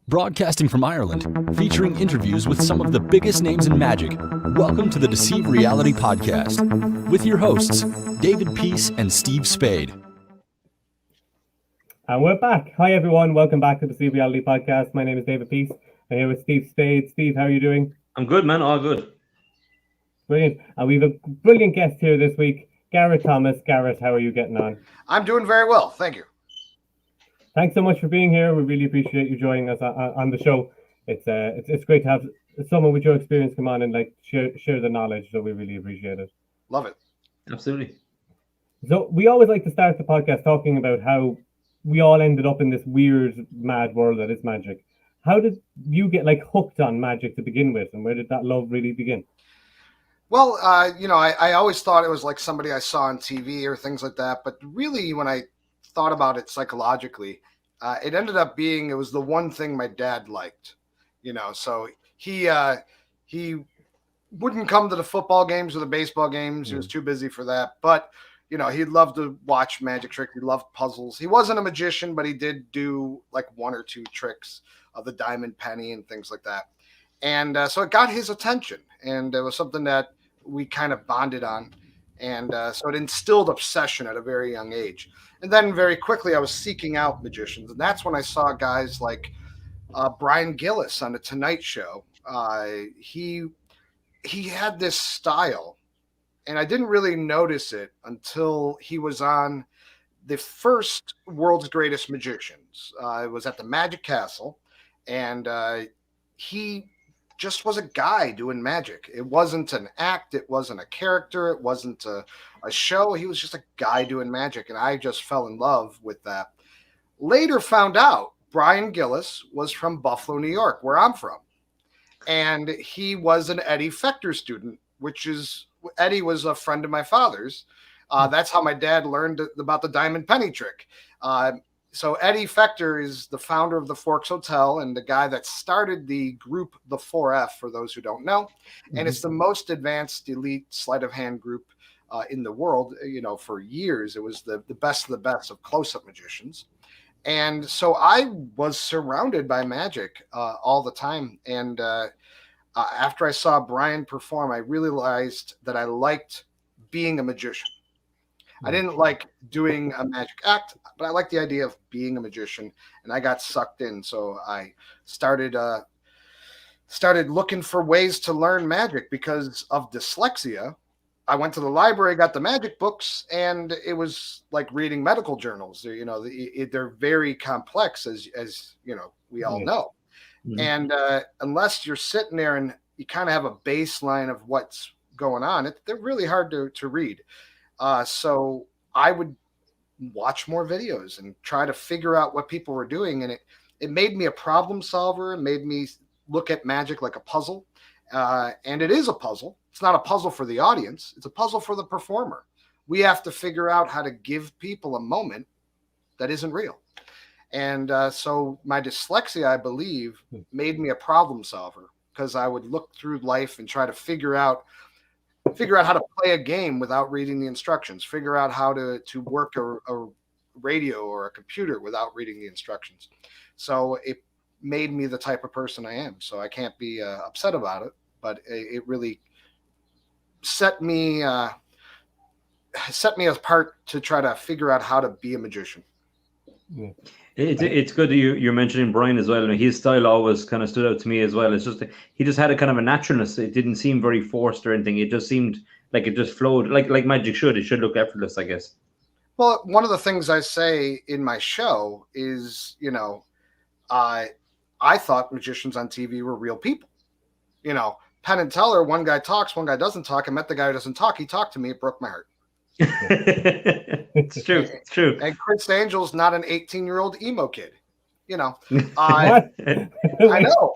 Broadcasting from Ireland, featuring interviews with some of the biggest names in magic. Welcome to the Deceive Reality Podcast with your hosts, David Peace and Steve Spade. And we're back. Hi, everyone. Welcome back to the Deceive Reality Podcast. My name is David Peace. I'm here with Steve Spade. Steve, how are you doing? I'm good, man. All good. Brilliant. And we have a brilliant guest here this week, Garrett Thomas. Garrett, how are you getting on? I'm doing very well. Thank you. Thanks so much for being here. We really appreciate you joining us on the show. It's great to have someone with your experience come on and share the knowledge. So we really appreciate it. Love it. Absolutely. So we always like to start the podcast talking about how we all ended up in this weird, mad world that is magic. How did you get hooked on magic to begin with, and where did that love really begin? Well, I always thought it was like somebody I saw on TV or things like that. But really, when I thought about it psychologically, it ended up being, it was the one thing my dad liked, so he wouldn't come to the football games or the baseball games. He was too busy for that. But, he loved to watch magic tricks. He loved puzzles. He wasn't a magician, but he did do one or two tricks of the diamond penny and things like that. And so it got his attention, and it was something that we kind of bonded on. And so it instilled obsession at a very young age. And then very quickly, I was seeking out magicians. And that's when I saw guys like Brian Gillis on The Tonight Show. He had this style, and I didn't really notice it until he was on the first World's Greatest Magicians. It was at the Magic Castle, and he just was a guy doing magic. It wasn't an act. It wasn't a character. It wasn't a show. He was just a guy doing magic. And I just fell in love with that. Later found out Brian Gillis was from Buffalo, New York, where I'm from. And he was an Eddie Fector student, Eddie was a friend of my father's. That's how my dad learned about the diamond penny trick. So Eddie Fector is the founder of the Forks Hotel and the guy that started the group, the 4F, for those who don't know. And it's the most advanced elite sleight of hand group in the world. For years, it was the best of the best of close-up magicians. And so I was surrounded by magic all the time. And after I saw Brian perform, I realized that I liked being a magician. I didn't like doing a magic act, but I liked the idea of being a magician, and I got sucked in. So I started looking for ways to learn magic because of dyslexia. I went to the library, got the magic books, and it was like reading medical journals. They're very complex, as we all know. Mm-hmm. And unless you're sitting there and you kind of have a baseline of what's going on, they're really hard to read. So I would watch more videos and try to figure out what people were doing. And it made me a problem solver. It made me look at magic like a puzzle. And it is a puzzle. It's not a puzzle for the audience. It's a puzzle for the performer. We have to figure out how to give people a moment that isn't real. And so my dyslexia, I believe, made me a problem solver, because I would look through life and try to figure out how to play a game without reading the instructions, figure out how to work a radio or a computer without reading the instructions. So it made me the type of person I am. So I can't be upset about it, but it really set me apart to try to figure out how to be a magician. Yeah. It's good that you're mentioning Brian as well. And his style always kind of stood out to me as well. It's just he just had a kind of a naturalness. It didn't seem very forced or anything. It just seemed like it just flowed like magic should. It should look effortless, I guess. Well, one of the things I say in my show is, I thought magicians on TV were real people. Penn and Teller, one guy talks, one guy doesn't talk. I met the guy who doesn't talk. He talked to me. It broke my heart. It's true. It's true. And Chris Angel's not an 18-year-old emo kid. I know.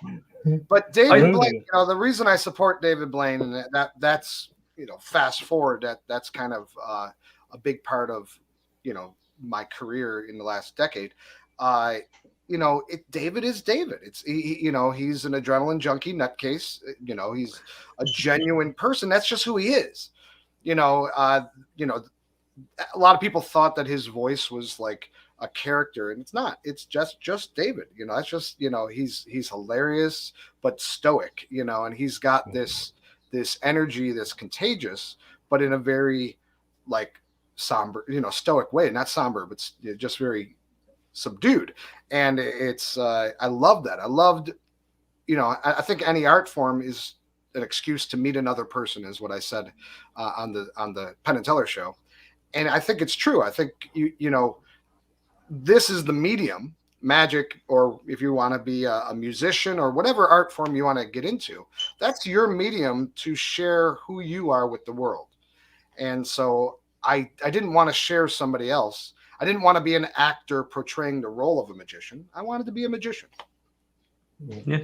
But David Blaine, the reason I support David Blaine, and that's fast forward, that's kind of a big part of my career in the last decade. David is David. He's an adrenaline junkie nutcase. He's a genuine person. That's just who he is. A lot of people thought that his voice was like a character, and it's not. It's just David. That's just he's hilarious but stoic. And he's got this energy that's contagious, but in a very like somber, stoic way. Not somber, but just very subdued. And it's I love that. I loved. I think any art form is an excuse to meet another person, is what I said on the Penn and Teller show. And I think it's true. I think this is the medium, magic, or if you want to be a musician or whatever art form you want to get into, that's your medium to share who you are with the world. And so I didn't want to share somebody else. I didn't want to be an actor portraying the role of a magician. I wanted to be a magician. Yeah.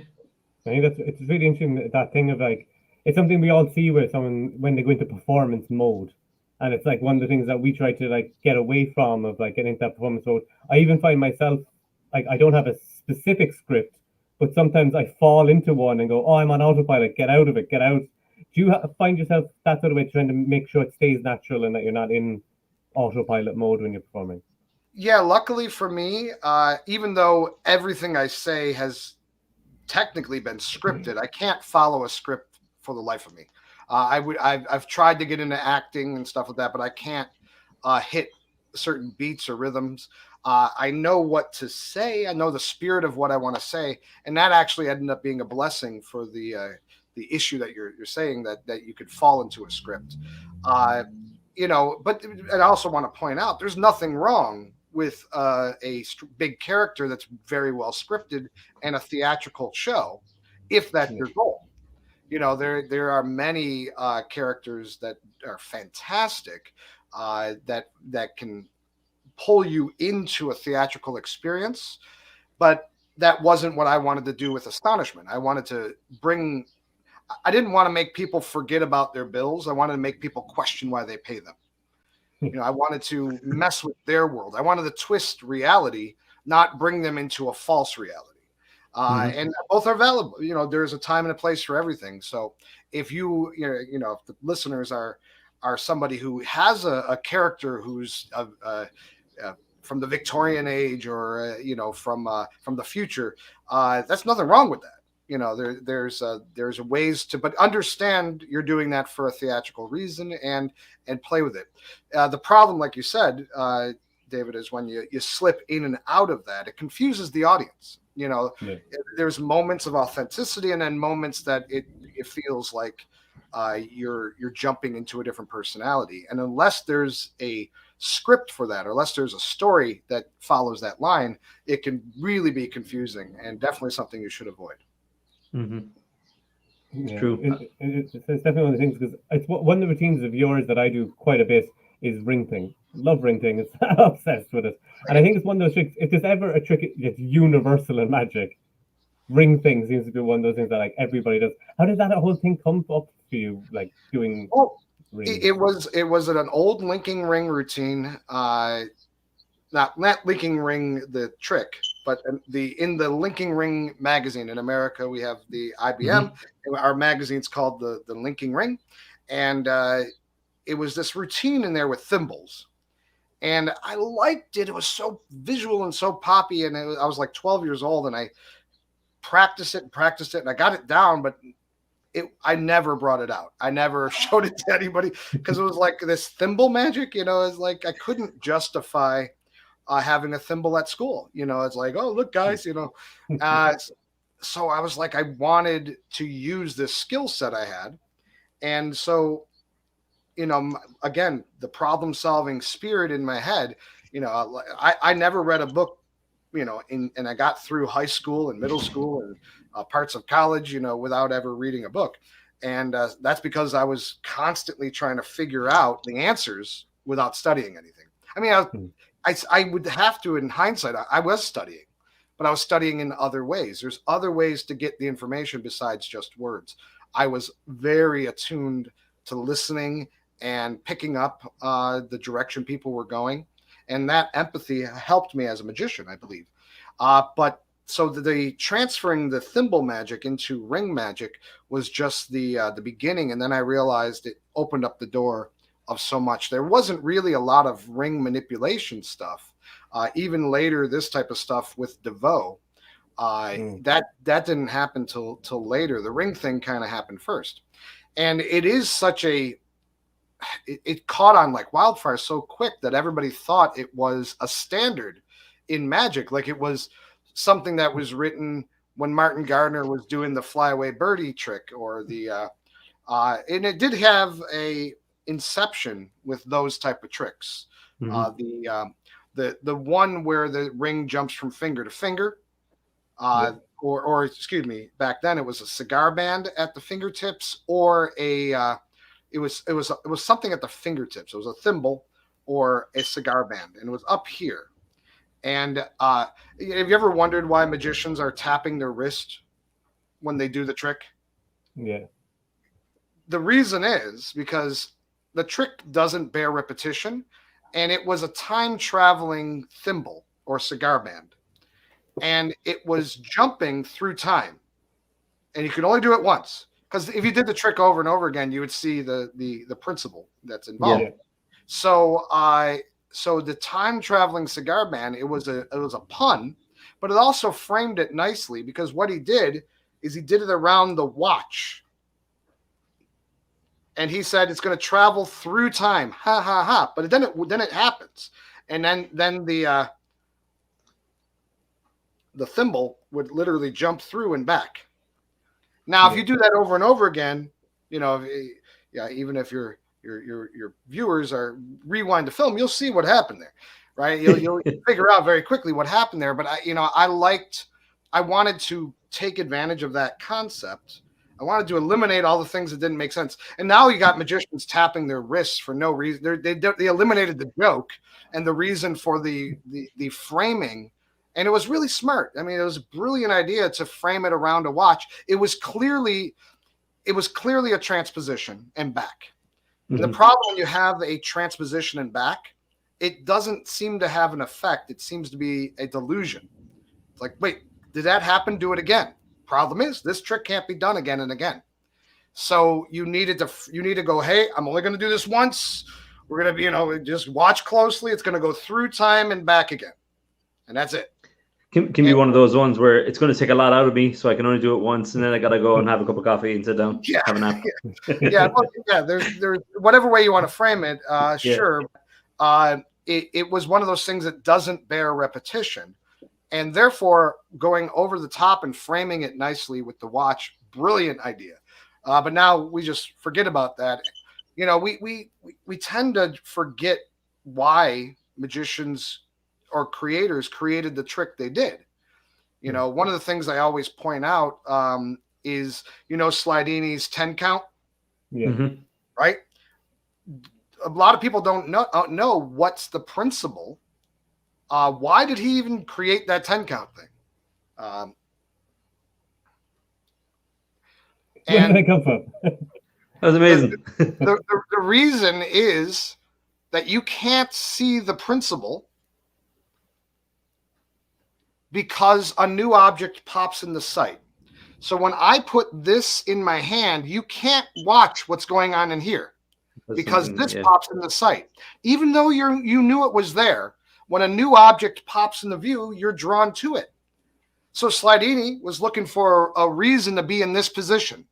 I think it's really interesting, that thing of like, it's something we all see with someone when they go into performance mode. And it's like one of the things that we try to like get away from, of like getting into that performance mode. I even find myself, like, I don't have a specific script, but sometimes I fall into one and go, oh, I'm on autopilot, get out of it, get out. Do you find yourself that sort of way, trying to make sure it stays natural and that you're not in autopilot mode when you're performing? Yeah, luckily for me, even though everything I say has technically been scripted, I can't follow a script for the life of me. I've tried to get into acting and stuff like that, but I can't hit certain beats or rhythms. I know what to say. I know the spirit of what I want to say, and that actually ended up being a blessing for the issue that you're saying, that you could fall into a script. But I also want to point out, there's nothing wrong with a big character that's very well scripted and a theatrical show, if that's your goal. There are many characters that are fantastic, that can pull you into a theatrical experience, but that wasn't what I wanted to do with Astonishment. I didn't want to make people forget about their bills. I wanted to make people question why they pay them. I wanted to mess with their world. I wanted to twist reality, not bring them into a false reality. And both are valid. There's a time and a place for everything. So if if the listeners are somebody who has a character who's from the Victorian age, or from the future, that's nothing wrong with that. There's ways to, but understand you're doing that for a theatrical reason, and play with it. The problem, like you said, David, is when you slip in and out of that, it confuses the audience. There's moments of authenticity, and then moments that it feels like you're jumping into a different personality. And unless there's a script for that, or unless there's a story that follows that line, it can really be confusing, and definitely something you should avoid. Yeah, True. It's definitely one of the things, because it's one of the routines of yours that I do quite a bit is ring thing. Love ring thing. It's obsessed with it. And I think it's one of those tricks. If there's ever a trick that's universal in magic, ring thing seems to be one of those things that like everybody does. How did that whole thing come up for you? Like doing it was an old linking ring routine. Not linking ring the trick, but in the linking ring magazine in America, we have the IBM. Our magazine's called the linking ring, and it was this routine in there with thimbles, and I liked it. It was so visual and so poppy, and I was like 12 years old, and I practiced it, and I got it down, but I never brought it out. I never showed it to anybody, because it was like this thimble magic. It's like I couldn't justify having a thimble at school. It's like, oh, look, guys, so I was like, I wanted to use this skill set I had. And so, again, the problem solving spirit in my head, I never read a book, and I got through high school and middle school and parts of college, without ever reading a book. And that's because I was constantly trying to figure out the answers without studying anything. I mean, I would have to, in hindsight, I was studying, but I was studying in other ways. There's other ways to get the information besides just words. I was very attuned to listening and picking up the direction people were going. And that empathy helped me as a magician, I believe. But so the transferring the thimble magic into ring magic was just the beginning. And then I realized it opened up the door of so much. There wasn't really a lot of ring manipulation stuff Even later, this type of stuff with DeVoe, that didn't happen till later. The ring thing kind of happened first, and it is such a it caught on like wildfire so quick that everybody thought it was a standard in Magic, like it was something that was written when Martin Gardner was doing the flyaway birdie trick, or the and it did have a inception with those type of tricks. The one where the ring jumps from finger to finger, or excuse me, back then it was a cigar band at the fingertips, or it was something at the fingertips. It was a thimble or a cigar band, and it was up here. And have you ever wondered why magicians are tapping their wrist when they do the trick? Yeah. The reason is because the trick doesn't bear repetition, and it was a time-traveling thimble or cigar band, and it was jumping through time, and you could only do it once. Because if you did the trick over and over again, you would see the principle that's involved. Yeah. So the time traveling cigar band, it was a pun, but it also framed it nicely, because what he did is he did it around the watch, and he said it's going to travel through time, ha ha ha. But then it happens, and then the thimble would literally jump through and back. Now, if you do that over and over again, even if your viewers are rewind the film, you'll see what happened there, right? You'll figure out very quickly what happened there. But I wanted to take advantage of that concept. I wanted to eliminate all the things that didn't make sense. And now you got magicians tapping their wrists for no reason. They eliminated the joke and the reason for the framing. And it was really smart. I mean, it was a brilliant idea to frame it around a watch. It was clearly a transposition and back. Mm-hmm. The problem when you have a transposition and back, it doesn't seem to have an effect. It seems to be a delusion. It's like, wait, did that happen? Do it again. Problem is, this trick can't be done again and again. So you need to go, hey, I'm only going to do this once. We're going to be, just watch closely. It's going to go through time and back again. And that's it. Can be one of those ones where it's going to take a lot out of me, so I can only do it once, and then I got to go and have a cup of coffee and sit down, have a nap. There's whatever way you want to frame it. Sure. It was one of those things that doesn't bear repetition, and therefore going over the top and framing it nicely with the watch, brilliant idea. But now we just forget about that. We tend to forget why magicians or creators created the trick they did. One of the things I always point out is, Slidini's 10 count. Yeah. Mm-hmm. Right. A lot of people don't know what's the principle. Why did he even create that 10 count thing? Where did that come from? That was amazing. The reason is that you can't see the principle because a new object pops in the sight. So when I put this in my hand, you can't watch what's going on in here because this pops in the sight. Even though you knew it was there, when a new object pops in the view, you're drawn to it. So Slidini was looking for a reason to be in this position.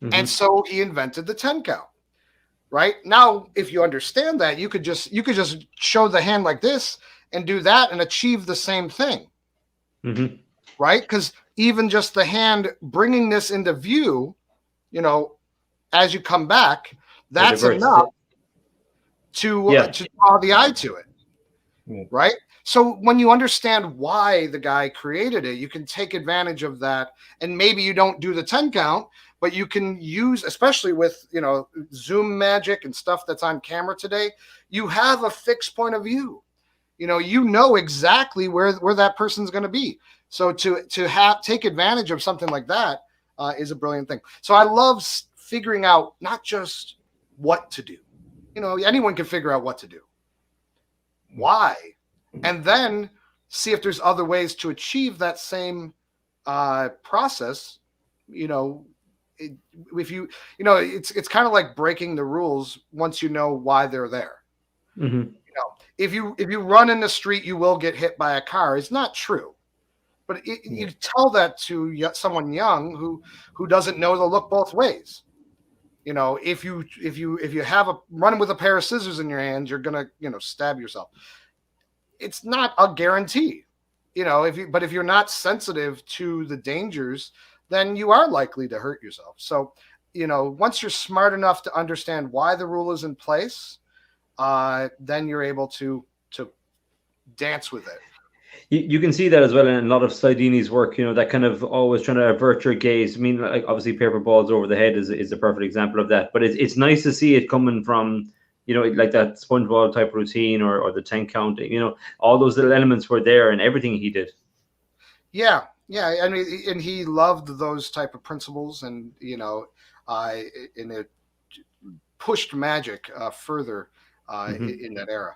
Mm-hmm. And so he invented the 10 count. Right? Now, if you understand that, you could just show the hand like this and do that and achieve the same thing. Mm-hmm. Right? Because even just the hand bringing this into view, as you come back, that's enough to draw the eye to it. Yeah. Right? So when you understand why the guy created it, you can take advantage of that. And maybe you don't do the 10 count, but you can use, especially with, Zoom magic and stuff that's on camera today, you have a fixed point of view. You know exactly where that person's going to be. So to take advantage of something like that is a brilliant thing. So I love figuring out not just what to do. Anyone can figure out what to do. Why? And then see if there's other ways to achieve that same process. If you it's kind of like breaking the rules once you know why they're there. Mm-hmm. if you run in the street, you will get hit by a car is not true. But you tell that to someone young who doesn't know to look both ways. You know, if you have a run with a pair of scissors in your hands, you're gonna stab yourself. It's not a guarantee. You know, if you're not sensitive to the dangers, then you are likely to hurt yourself. So, you know, once you're smart enough to understand why the rule is in place, then you're able to dance with it. You can see that as well in a lot of Slidini's work, you know, that kind of always trying to avert your gaze. I mean, like obviously paper balls over the head is a perfect example of that. But it's nice to see it coming from, you know, like that SpongeBob type routine or the 10 count, you know, all those little elements were there in everything he did. Yeah. I mean, and he loved those type of principles, and, you know, and it pushed Magic further in that era.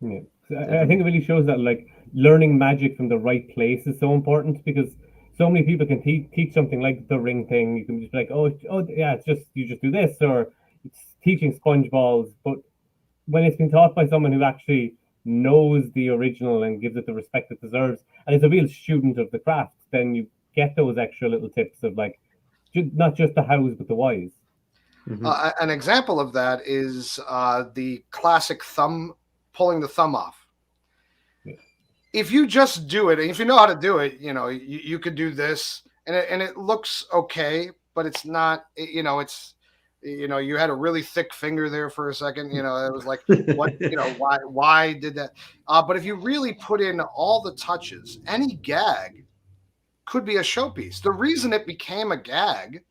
Yeah. I think it really shows that like learning Magic from the right place is so important, because so many people can teach something like the ring thing. You can just be like, oh yeah, it's just you just do this, or it's teaching sponge balls. But when it's been taught by someone who actually knows the original and gives it the respect it deserves, and is a real student of the craft, then you get those extra little tips of like not just the hows but the whys. An example of that is the classic pulling the thumb off. Yeah. If you just do it, and if you know how to do it, you know, you could do this, and it looks okay, but it's not, you know, it's, you know, you had a really thick finger there for a second, you know, it was like, what, you know, why did that? But if you really put in all the touches, any gag could be a showpiece. The reason it became a gag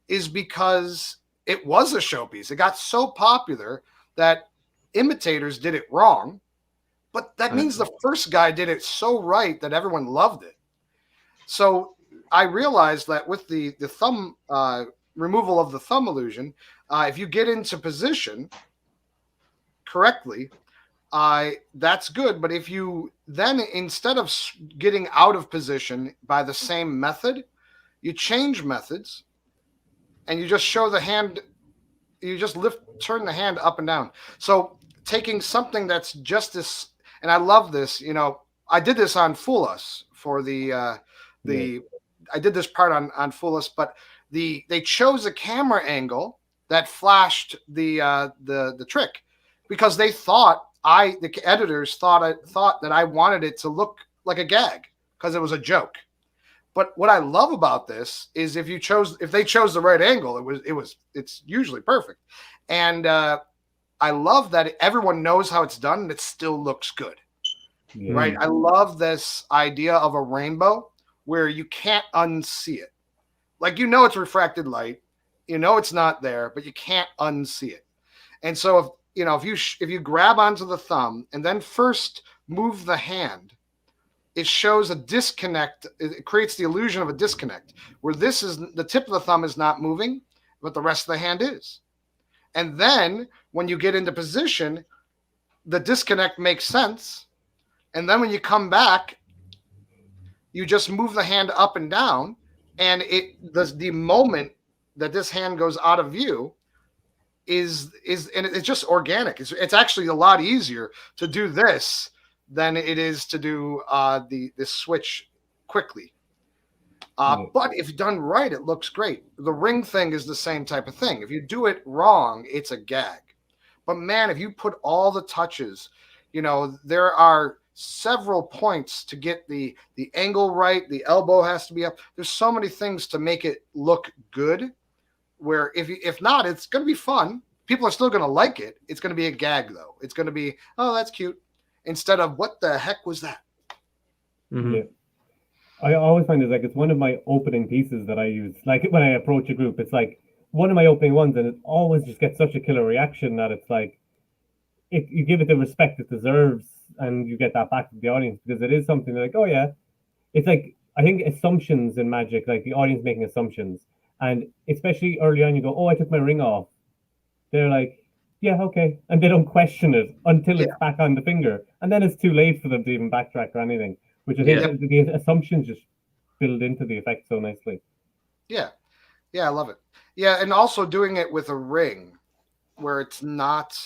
is because it was a showpiece. It got so popular that imitators did it wrong, but that means the first guy did it so right that everyone loved it. So I realized that with the thumb removal of the thumb illusion, if you get into position correctly, that's good. But if you then, instead of getting out of position by the same method, you change methods and you just show the hand, you just turn the hand up and down. So taking something that's just this, and I love this, you know, I did this on Fool Us for I did this part on Fool Us, but they chose a camera angle that flashed the trick, because they thought the editors thought that I wanted it to look like a gag because it was a joke. But what I love about this is if they chose the right angle, it's usually perfect. And I love that everyone knows how it's done and it still looks good. Yeah. Right? I love this idea of a rainbow where you can't unsee it. Like, you know, it's refracted light, you know, it's not there, but you can't unsee it. And so if you grab onto the thumb and then first move the hand, it shows a disconnect. It creates the illusion of a disconnect where the tip of the thumb is not moving, but the rest of the hand is. And then when you get into position, the disconnect makes sense. And then when you come back, you just move the hand up and down, and the moment that this hand goes out of view is and it's just organic. It's actually a lot easier to do this than it is to do the switch quickly. But if done right, it looks great. The ring thing is the same type of thing. If you do it wrong, it's a gag. But man, if you put all the touches, you know, there are several points to get the angle right. The elbow has to be up. There's so many things to make it look good, where if not, it's going to be fun. People are still going to like it. It's going to be a gag, though. It's going to be, oh, that's cute, instead of what the heck was that? Mm-hmm. Yeah. I always find it's one of my opening pieces that I use. Like when I approach a group, it's like one of my opening ones, and it always just gets such a killer reaction that it's like, if you give it the respect it deserves, and you get that back to the audience, because it is something like, oh yeah, it's like, I think assumptions in Magic, like the audience making assumptions, and especially early on, you go, oh, I took my ring off. They're like, yeah, okay, and they don't question it until it's back on the finger, and then it's too late for them to even backtrack or anything. Which I think the assumptions just build into the effect so nicely. Yeah, I love it. Yeah, and also doing it with a ring where it's not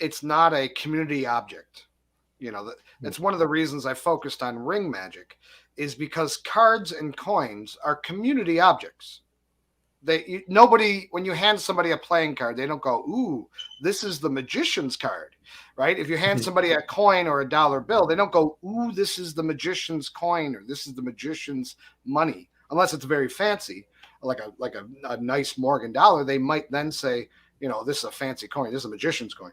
it's not a community object. That's one of the reasons I focused on ring magic, is because cards and coins are community objects. Nobody, when you hand somebody a playing card, they don't go, "Ooh, this is the magician's card," right? If you hand somebody a coin or a dollar bill, they don't go, "Ooh, this is the magician's coin," or "This is the magician's money," unless it's very fancy, like a nice Morgan dollar. They might then say, "This is a fancy coin. This is a magician's coin."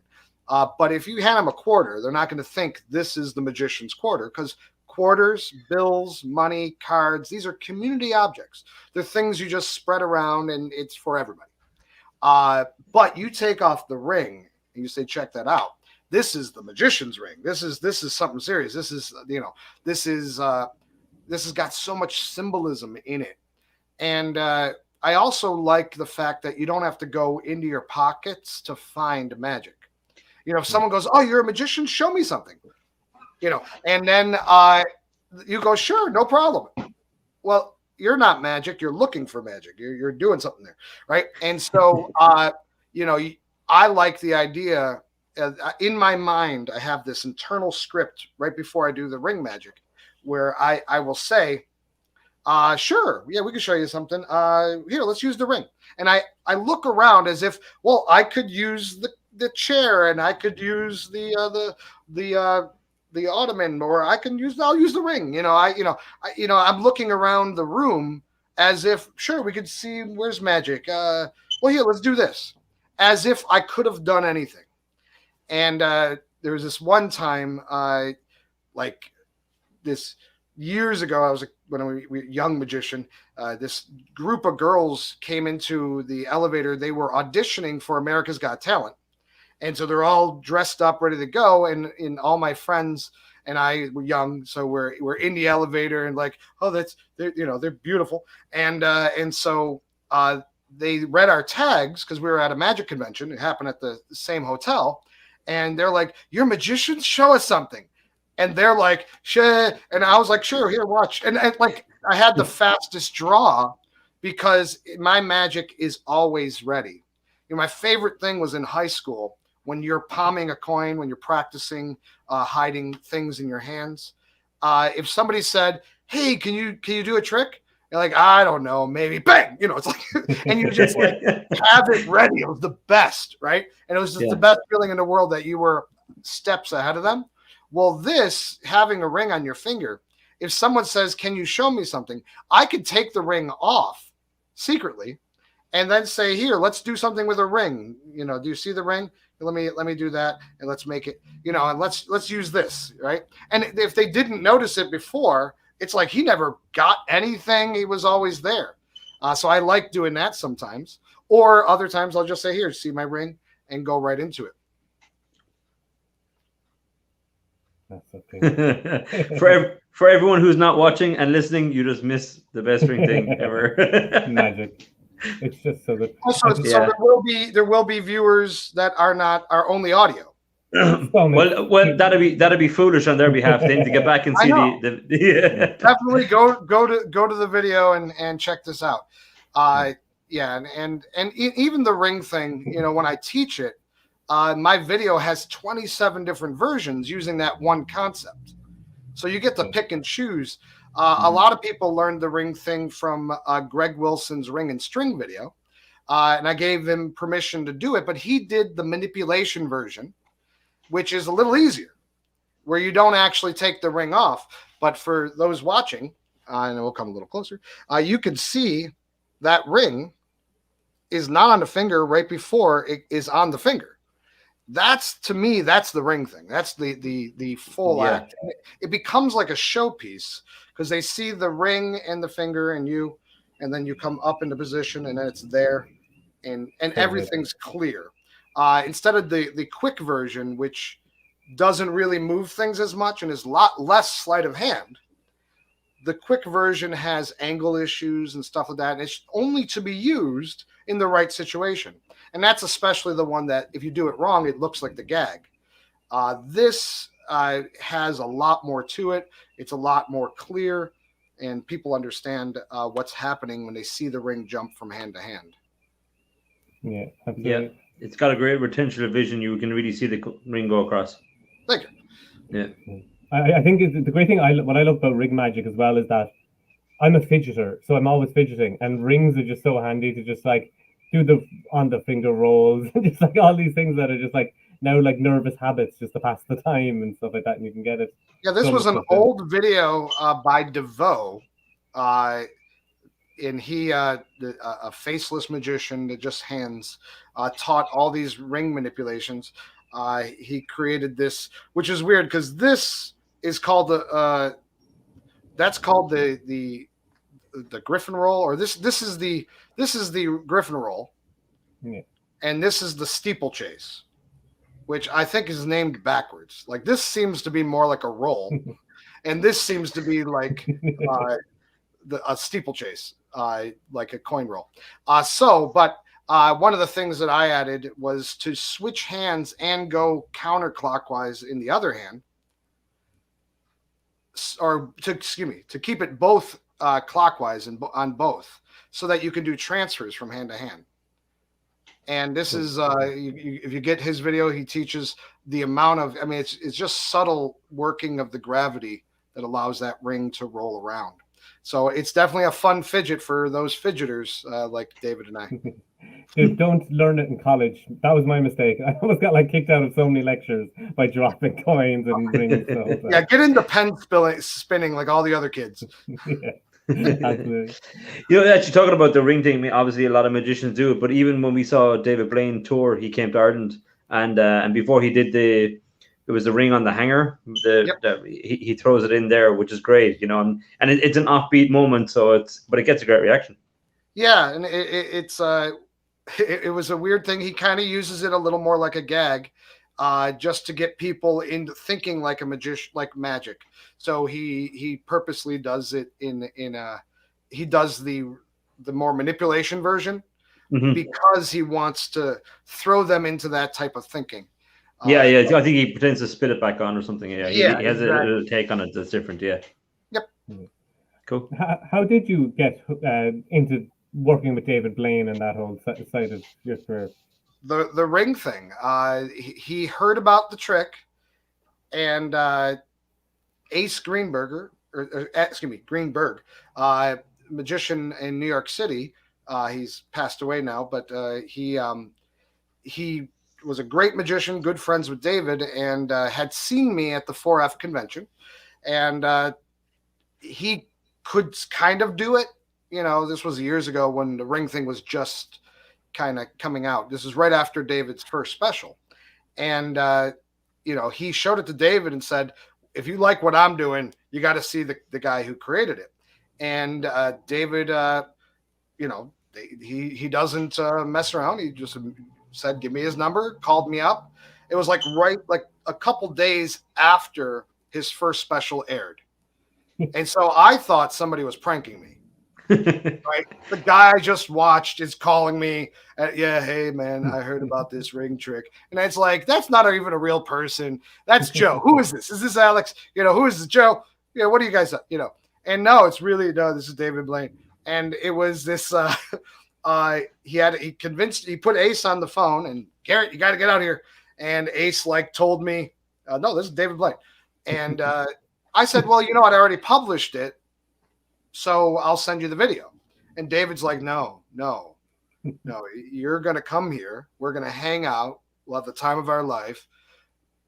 But if you hand them a quarter, they're not going to think this is the magician's quarter, because quarters, bills, money, cards, these are community objects. They're things you just spread around and it's for everybody. But you take off the ring and you say, check that out. This is the magician's ring. This is something serious. This has got so much symbolism in it. And I also like the fact that you don't have to go into your pockets to find magic. If someone goes, "Oh, you're a magician, show me something," and then you go, "Sure, no problem." Well, you're not magic. You're looking for magic. You're doing something there, right? And so, I like the idea. In my mind, I have this internal script right before I do the ring magic, where I will say, "Sure, yeah, we can show you something. Here, let's use the ring." And I look around as if, well, I could use the chair, and I could use the ottoman, or I'll use the ring. I'm looking around the room as if, sure, we could see where's magic. Well, here, let's do this, as if I could have done anything. And there was this one time, like this years ago, when I was a young magician, this group of girls came into the elevator. They were auditioning for America's Got Talent. And so they're all dressed up, ready to go. And all my friends and I were young, so we're in the elevator and like, oh, they're beautiful. And so they read our tags, because we were at a magic convention. It happened at the same hotel. And they're like, "You're magicians? Show us something." And they're like, "Sure." And I was like, "Sure, here, watch." And like, I had the fastest draw because my magic is always ready. My favorite thing was in high school, when you're palming a coin, when you're practicing hiding things in your hands. If somebody said, "Hey, can you do a trick?" You're like, "I don't know, maybe." Bang! It's like, and you just like have it ready. It was the best, right? And it was just the best feeling in the world that you were steps ahead of them. Well, this, having a ring on your finger, if someone says, "Can you show me something?" I could take the ring off secretly and then say, "Here, let's do something with a ring. Do you see the ring? Let me do that, and let's make it, and let's use this," right? And if they didn't notice it before, it's like he never got anything. He was always there. So I like doing that sometimes. Or other times I'll just say, "Here, see my ring," and go right into it. That's okay. For everyone who's not watching and listening, you just missed the best ring thing ever. Magic. It's just so good. Also, so there will be viewers that are only audio. well, that'd be foolish on their behalf then to get back and see the Definitely go to the video and check this out. And even the ring thing, when I teach it, my video has 27 different versions using that one concept. So you get to pick and choose. A lot of people learned the ring thing from Greg Wilson's ring and string video. And I gave him permission to do it, but he did the manipulation version, which is a little easier, where you don't actually take the ring off. But for those watching, and we'll come a little closer, you can see that ring is not on the finger right before it is on the finger. To me, that's the ring thing. That's the full act. It becomes like a showpiece, because they see the ring and the finger and then you come up into position, and then it's there, and everything's clear. Instead of the quick version, which doesn't really move things as much and is a lot less sleight of hand, the quick version has angle issues and stuff like that, and it's only to be used in the right situation. And that's especially the one that, if you do it wrong, it looks like the gag. This has a lot more to it. It's a lot more clear, and people understand what's happening when they see the ring jump from hand to hand. Yeah, absolutely. It's got a great retention of vision. You can really see the ring go across. Thank you. Yeah. I think the great thing what I love about ring magic as well is that I'm a fidgeter, so I'm always fidgeting, and rings are just so handy to just like do the on the finger rolls and just like all these things that are just like now like nervous habits just to pass the time and stuff like that, and you can get it. Yeah, this so was much an stuff in. old video by DeVoe, and he, a faceless magician that just hands, taught all these ring manipulations. He created this, which is weird because this is called that's called the Griffin roll, or this is the Griffin roll, Yeah. and this is the steeplechase, which I think is named backwards. Like this seems to be more like a roll, and this seems to be like a steeplechase, like a coin roll. But one of the things that I added was to switch hands and go counterclockwise in the other hand, or to keep it both clockwise and on both, so that you can do transfers from hand to hand. And this is if you get his video, he teaches the amount of, I mean, it's just subtle working of the gravity that allows that ring to roll around. So it's definitely a fun fidget for those fidgeters like David and I. Don't learn it in college. That was my mistake. I almost got like kicked out of so many lectures by dropping coins and rings. Yeah, get into pen spinning like all the other kids. Yeah. Absolutely. You know, actually talking about the ring thing, I mean, obviously a lot of magicians do it, but even when we saw David Blaine tour, he came to Ireland, and before he did it was the ring on the hanger. He throws it in there, which is great, you know, and it's an offbeat moment, but it gets a great reaction. Yeah, and it was a weird thing. He kind of uses it a little more like a gag, just to get people into thinking like a magician, like magic. So he purposely does it he does the more manipulation version, because he wants to throw them into that type of thinking. Yeah. I think he pretends to spit it back on or something. Yeah, he has exactly. a take on it that's different. Yeah. Yep. Cool. How did you get into working with David Blaine and that whole side of your career? The ring thing. He heard about the trick, and Ace Greenberg, magician in New York City. He's passed away now, but he was a great magician, good friends with David, and had seen me at the 4F convention, and he could kind of do it. You know, this was years ago when the ring thing was just kind of coming out. This is right after David's first special. And, you know, he showed it to David and said, if you like what I'm doing, you got to see the guy who created it. And David, you know, he doesn't mess around. He just said, give me his number, called me up. It was like a couple days after his first special aired. And so I thought somebody was pranking me. Right, the guy I just watched is calling me. Yeah, hey man, I heard about this ring trick, and it's like that's not even a real person. That's Joe. Who is this? Is this Alex? You know, who is this Joe? You know, what do you guys? You know, and no, this is David Blaine, and it was this. He put Ace on the phone, and Garrett, you got to get out here. And Ace like told me, no, this is David Blaine, and I said, well, you know what? I already published it. So I'll send you the video. And David's like, no, you're going to come here. We're going to hang out. We'll have the time of our life,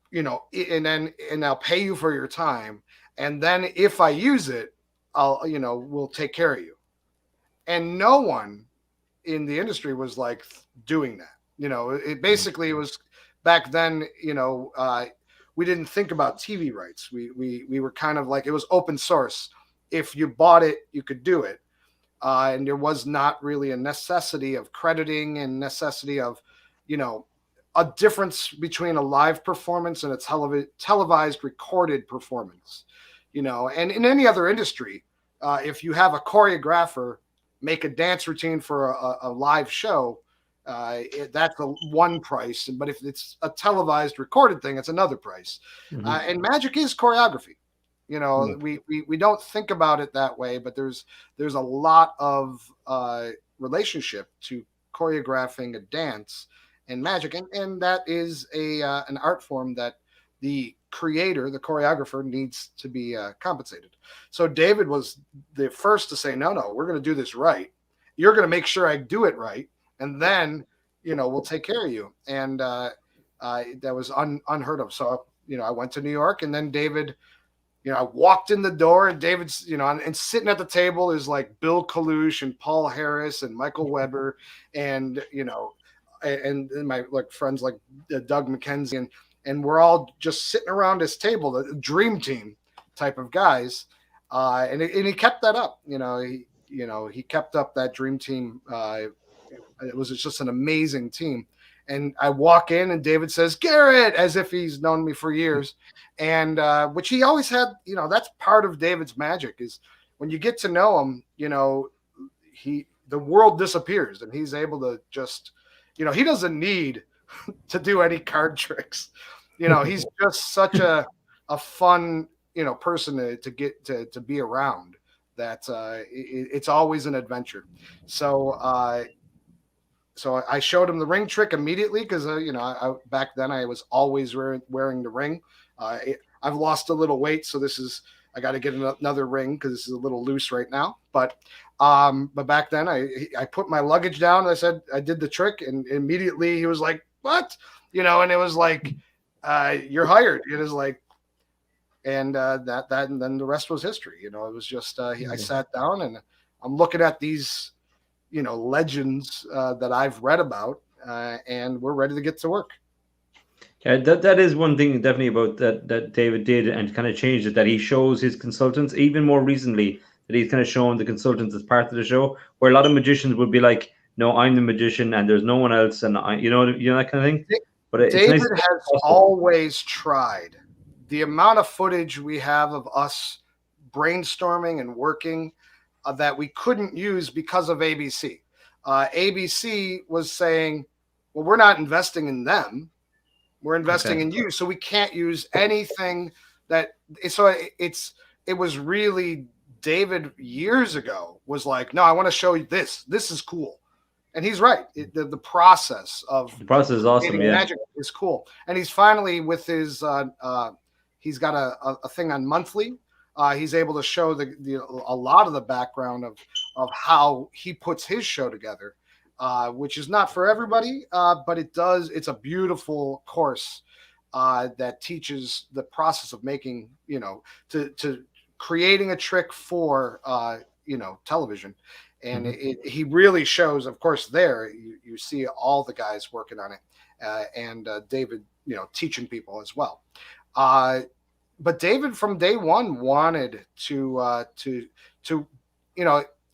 you know, and I'll pay you for your time. And then if I use it, we'll take care of you. And no one in the industry was like doing that. You know, it basically was back then, you know, we didn't think about TV rights. We were kind of like, it was open source. If you bought it, you could do it. And there was not really a necessity of crediting and necessity of, you know, a difference between a live performance and a televised recorded performance, you know. And in any other industry, if you have a choreographer make a dance routine for a live show, that's one price. But if it's a televised recorded thing, it's another price. And magic is choreography. You know, we don't think about it that way, but there's a lot of relationship to choreographing a dance, in magic, and that is an art form that the creator, the choreographer, needs to be compensated. So David was the first to say, no, we're going to do this right. You're going to make sure I do it right, and then we'll take care of you. And that was unheard of. So I went to New York, and then David. I walked in the door, and David's, and sitting at the table is like Bill Kalush and Paul Harris and Michael Weber, and and my friends like Doug McKenzie, and we're all just sitting around his table, the dream team type of guys, and he kept that up. He kept up that dream team. It was just an amazing team. And I walk in, and David says, "Garrett," as if he's known me for years. And which he always had, that's part of David's magic, is when you get to know him, the world disappears, and he's able to just, he doesn't need to do any card tricks. He's just such a fun, person to get to be around, that it's always an adventure. So I showed him the ring trick immediately, because back then I was always wearing the ring. I've lost a little weight, so I got to get another ring, because this is a little loose right now. But back then I put my luggage down, and I said I did the trick, and immediately he was like, "What?" And it was like, "You're hired." It was like, and that and then the rest was history. It was just I sat down, and I'm looking at these legends that I've read about, and we're ready to get to work. Yeah, that is one thing definitely about that David did, and kind of changed it, that he shows his consultants, even more recently, that he's kind of shown the consultants as part of the show, where a lot of magicians would be like, "No, I'm the magician, and there's no one else," and that kind of thing. But David has always tried. The amount of footage we have of us brainstorming and working that we couldn't use because of ABC. ABC was saying, "Well, we're not investing in them. We're investing in you, so we can't use anything that." So it was really David years ago was like, "No, I want to show you this. This is cool," and he's right. The process is awesome. Yeah, magic is cool, and he's finally with his. He's got a thing on monthly. He's able to show a lot of the background of how he puts his show together, which is not for everybody, but it does. It's a beautiful course that teaches the process of making, to creating a trick for, television. And he really shows, of course, there you see all the guys working on it, and David, teaching people as well. But David from day one wanted to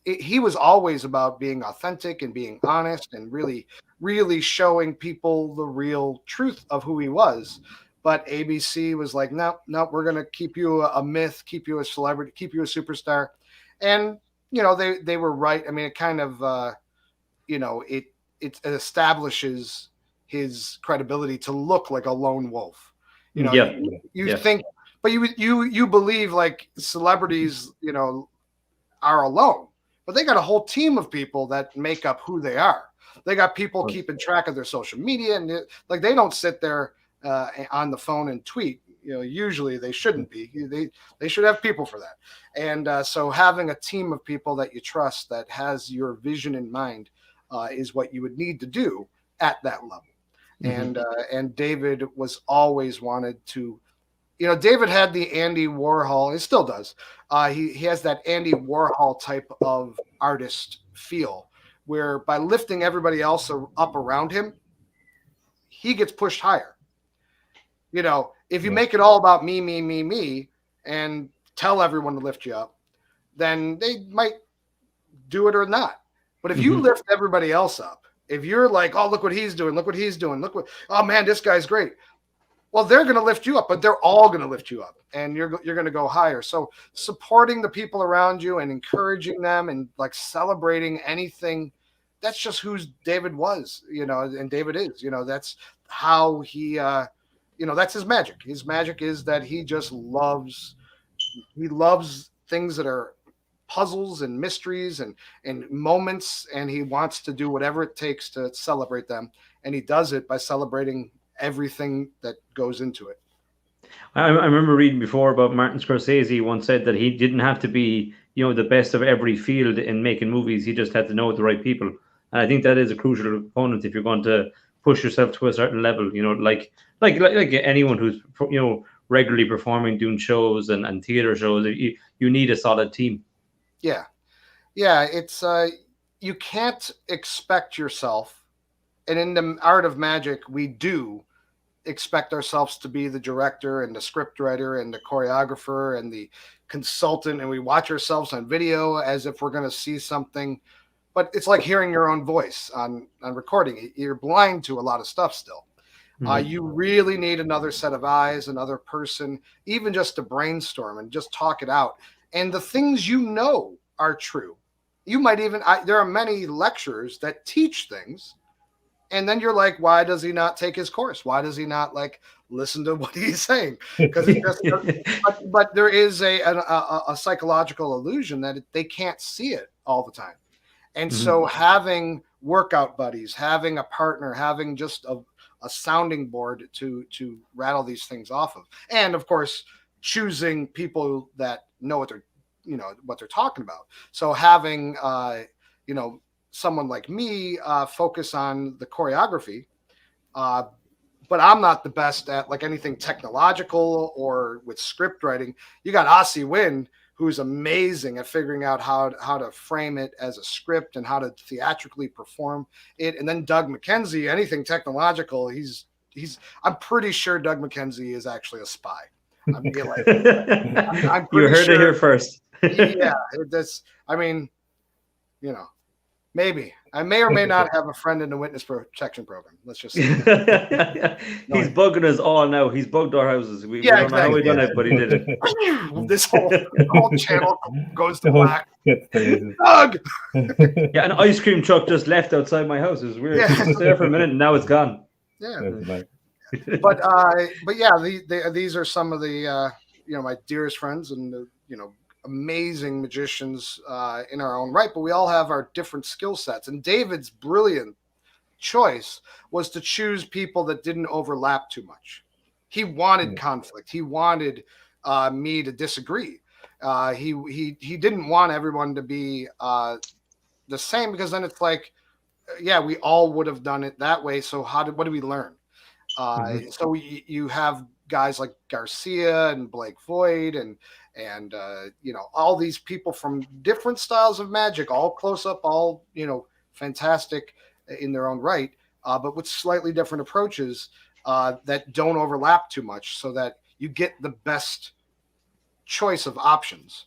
he was always about being authentic and being honest and really, really showing people the real truth of who he was. But ABC was like, no, we're going to keep you a myth, keep you a celebrity, keep you a superstar. And, they were right. I mean, it kind of, it establishes his credibility to look like a lone wolf. You think, but you believe like celebrities, are alone, but they got a whole team of people that make up who they are. They got people keeping track of their social media, and they don't sit there on the phone and tweet. Usually they shouldn't be. They should have people for that. And so having a team of people that you trust, that has your vision in mind, is what you would need to do at that level. And David was always wanted to, David had the Andy Warhol, he still does. He has that Andy Warhol type of artist feel, where by lifting everybody else up around him, he gets pushed higher. If you make it all about me, and tell everyone to lift you up, then they might do it or not. But if you lift everybody else up, if you're like, "Oh, look what he's doing, oh man, this guy's great." Well, they're going to lift you up, but they're all going to lift you up, and you're going to go higher. So supporting the people around you and encouraging them and celebrating anything, that's just who David was, and David is, that's how he, that's his magic. His magic is that he just loves things that are puzzles and mysteries and moments, and he wants to do whatever it takes to celebrate them, and he does it by celebrating everything that goes into it. I remember reading before about Martin Scorsese. He once said that he didn't have to be, the best of every field in making movies. He just had to know the right people. And I think that is a crucial component if you're going to push yourself to a certain level. Like anyone who's regularly performing, doing shows and theater shows, you need a solid team. Yeah, it's you can't expect yourself, and in the art of magic, we do expect ourselves to be the director and the script writer and the choreographer and the consultant, and we watch ourselves on video as if we're going to see something, but it's like hearing your own voice on recording. You're blind to a lot of stuff still. You really need another set of eyes, another person, even just to brainstorm and just talk it out. And the things are true. You might even, there are many lecturers that teach things, and then you're like, why does he not take his course? Why does he not listen to what he's saying? Because but there is a psychological illusion that they can't see it all the time. And so having workout buddies, having a partner, having just a sounding board to rattle these things off of, and of course choosing people that know what they're talking about. So having someone like me focus on the choreography, but I'm not the best at anything technological or with script writing. You got Ossie Wynn, who's amazing at figuring out how to frame it as a script and how to theatrically perform it. And then Doug McKenzie, anything technological, I'm pretty sure Doug McKenzie is actually a spy. I'm you heard it here first. Yeah, maybe I may or may not have a friend in the witness protection program. Let's just say he's bugging us all now. He's bugged our houses. We don't know how we done it, but he did it. This whole channel goes to black. Doug! Yeah, an ice cream truck just left outside my house. It was weird. It was there for a minute and now it's gone. Yeah. But yeah, these are some of the my dearest friends and amazing magicians in our own right, but we all have our different skill sets. And David's brilliant choice was to choose people that didn't overlap too much. He wanted conflict. He wanted me to disagree. He didn't want everyone to be the same, because then it's like, yeah, we all would have done it that way. So what did we learn? So you have guys like Garcia and Blake Voigt and all these people from different styles of magic, all close up, all fantastic in their own right, but with slightly different approaches that don't overlap too much, so that you get the best choice of options.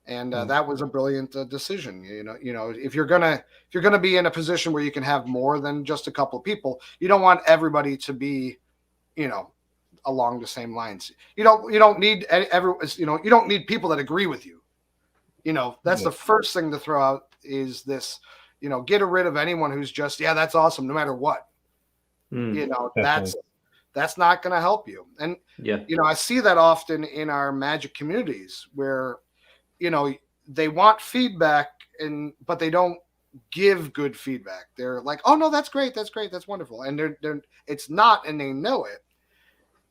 And that was a brilliant decision. If you're gonna be in a position where you can have more than just a couple of people, you don't want everybody to be, along the same lines. You don't need you don't need people that agree with you. That's the first thing to throw out is this. Get rid of anyone who's just, yeah, that's awesome no matter what. That's not going to help you. And I see that often in our magic communities where they want feedback but they don't give good feedback. They're like, oh no, that's great, that's wonderful, and they're it's not, and they know it.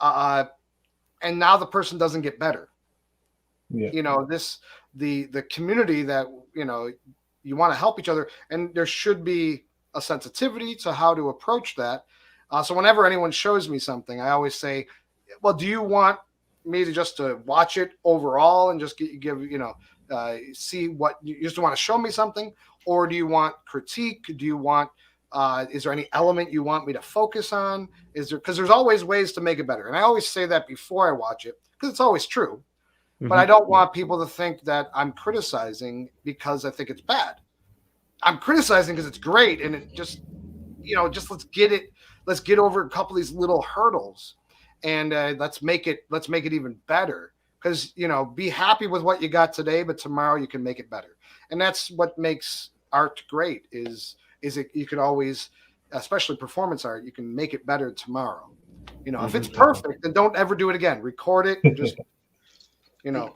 And now the person doesn't get better. The community that you want to help each other, and there should be a sensitivity to how to approach that. So whenever anyone shows me something, I always say, well, do you want me to watch it overall and just give see what you just want to show me something, or do you want critique? Do you want is there any element you want me to focus on? Because there's always ways to make it better. And I always say that before I watch it, because it's always true. But I don't want people to think that I'm criticizing because I think it's bad. I'm criticizing because it's great, and it just let's get over a couple of these little hurdles, and let's make it even better. Because be happy with what you got today, but tomorrow you can make it better. And that's what makes art great. Is it, you can always, especially performance art, you can make it better tomorrow. If it's perfect, then don't ever do it again. Record it and just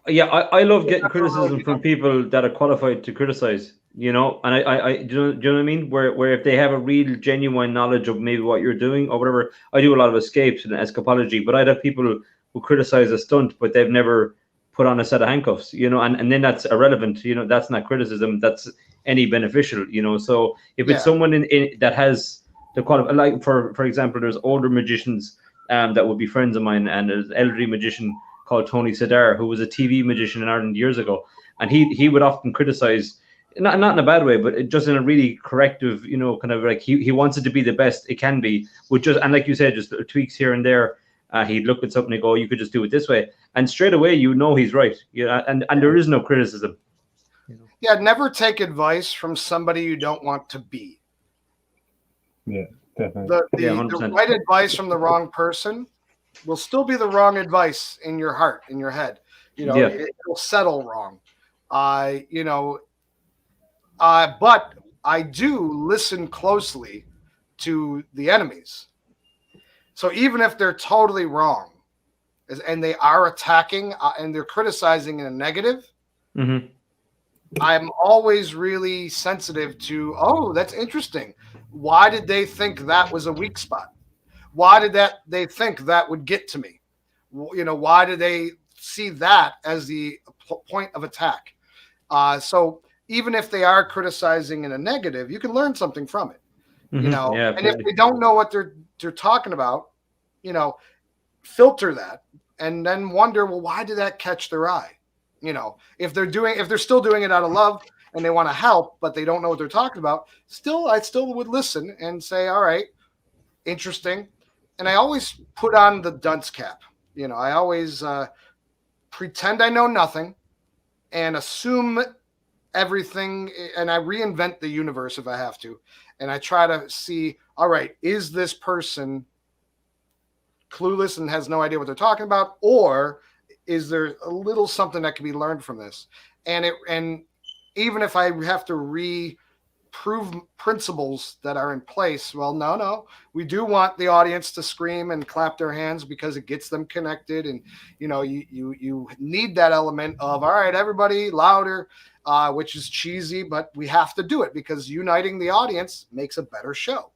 Yeah, I love getting criticism from people that are qualified to criticize, and I do you know what I mean? Where if they have a real genuine knowledge of maybe what you're doing or whatever. I do a lot of escapes and escapology, but I'd have people who criticize a stunt, but they've never put on a set of handcuffs, and then that's irrelevant, that's not criticism, that's any beneficial, so if it's someone in that has the quality, like for example, there's older magicians that would be friends of mine, and there's an elderly magician called Tony Sadar, who was a TV magician in Ireland years ago, and he would often criticize, not in a bad way, but just in a really corrective, kind of like he wants it to be the best it can be, with just, and like you said, just tweaks here and there. He'd look at something and go, you could just do it this way, and straight away he's right. And there is no criticism. Yeah, never take advice from somebody you don't want to be. Yeah, definitely. The right advice from the wrong person will still be the wrong advice in your heart, in your head. It will settle wrong. But I do listen closely to the enemies. So even if they're totally wrong, and they are attacking and they're criticizing in a negative, I'm always really sensitive to, that's interesting. Why did they think that was a weak spot? Why did they think that would get to me? Why did they see that as the point of attack? So even if they are criticizing in a negative, you can learn something from it. Yeah, and if they don't know what they're talking about, filter that and then wonder, well, why did that catch their eye? If they're still doing it out of love and they want to help, but they don't know what they're talking about, I still would listen and say, all right, interesting. And I always put on the dunce cap. I always pretend I know nothing and assume everything, and I reinvent the universe if I have to. And I try to see, all right, is this person clueless and has no idea what they're talking about, or is there a little something that can be learned from this? And even if I have to prove principles that are in place, well, no, we do want the audience to scream and clap their hands because it gets them connected, and you need that element of, all right, everybody louder, which is cheesy, but we have to do it because uniting the audience makes a better show.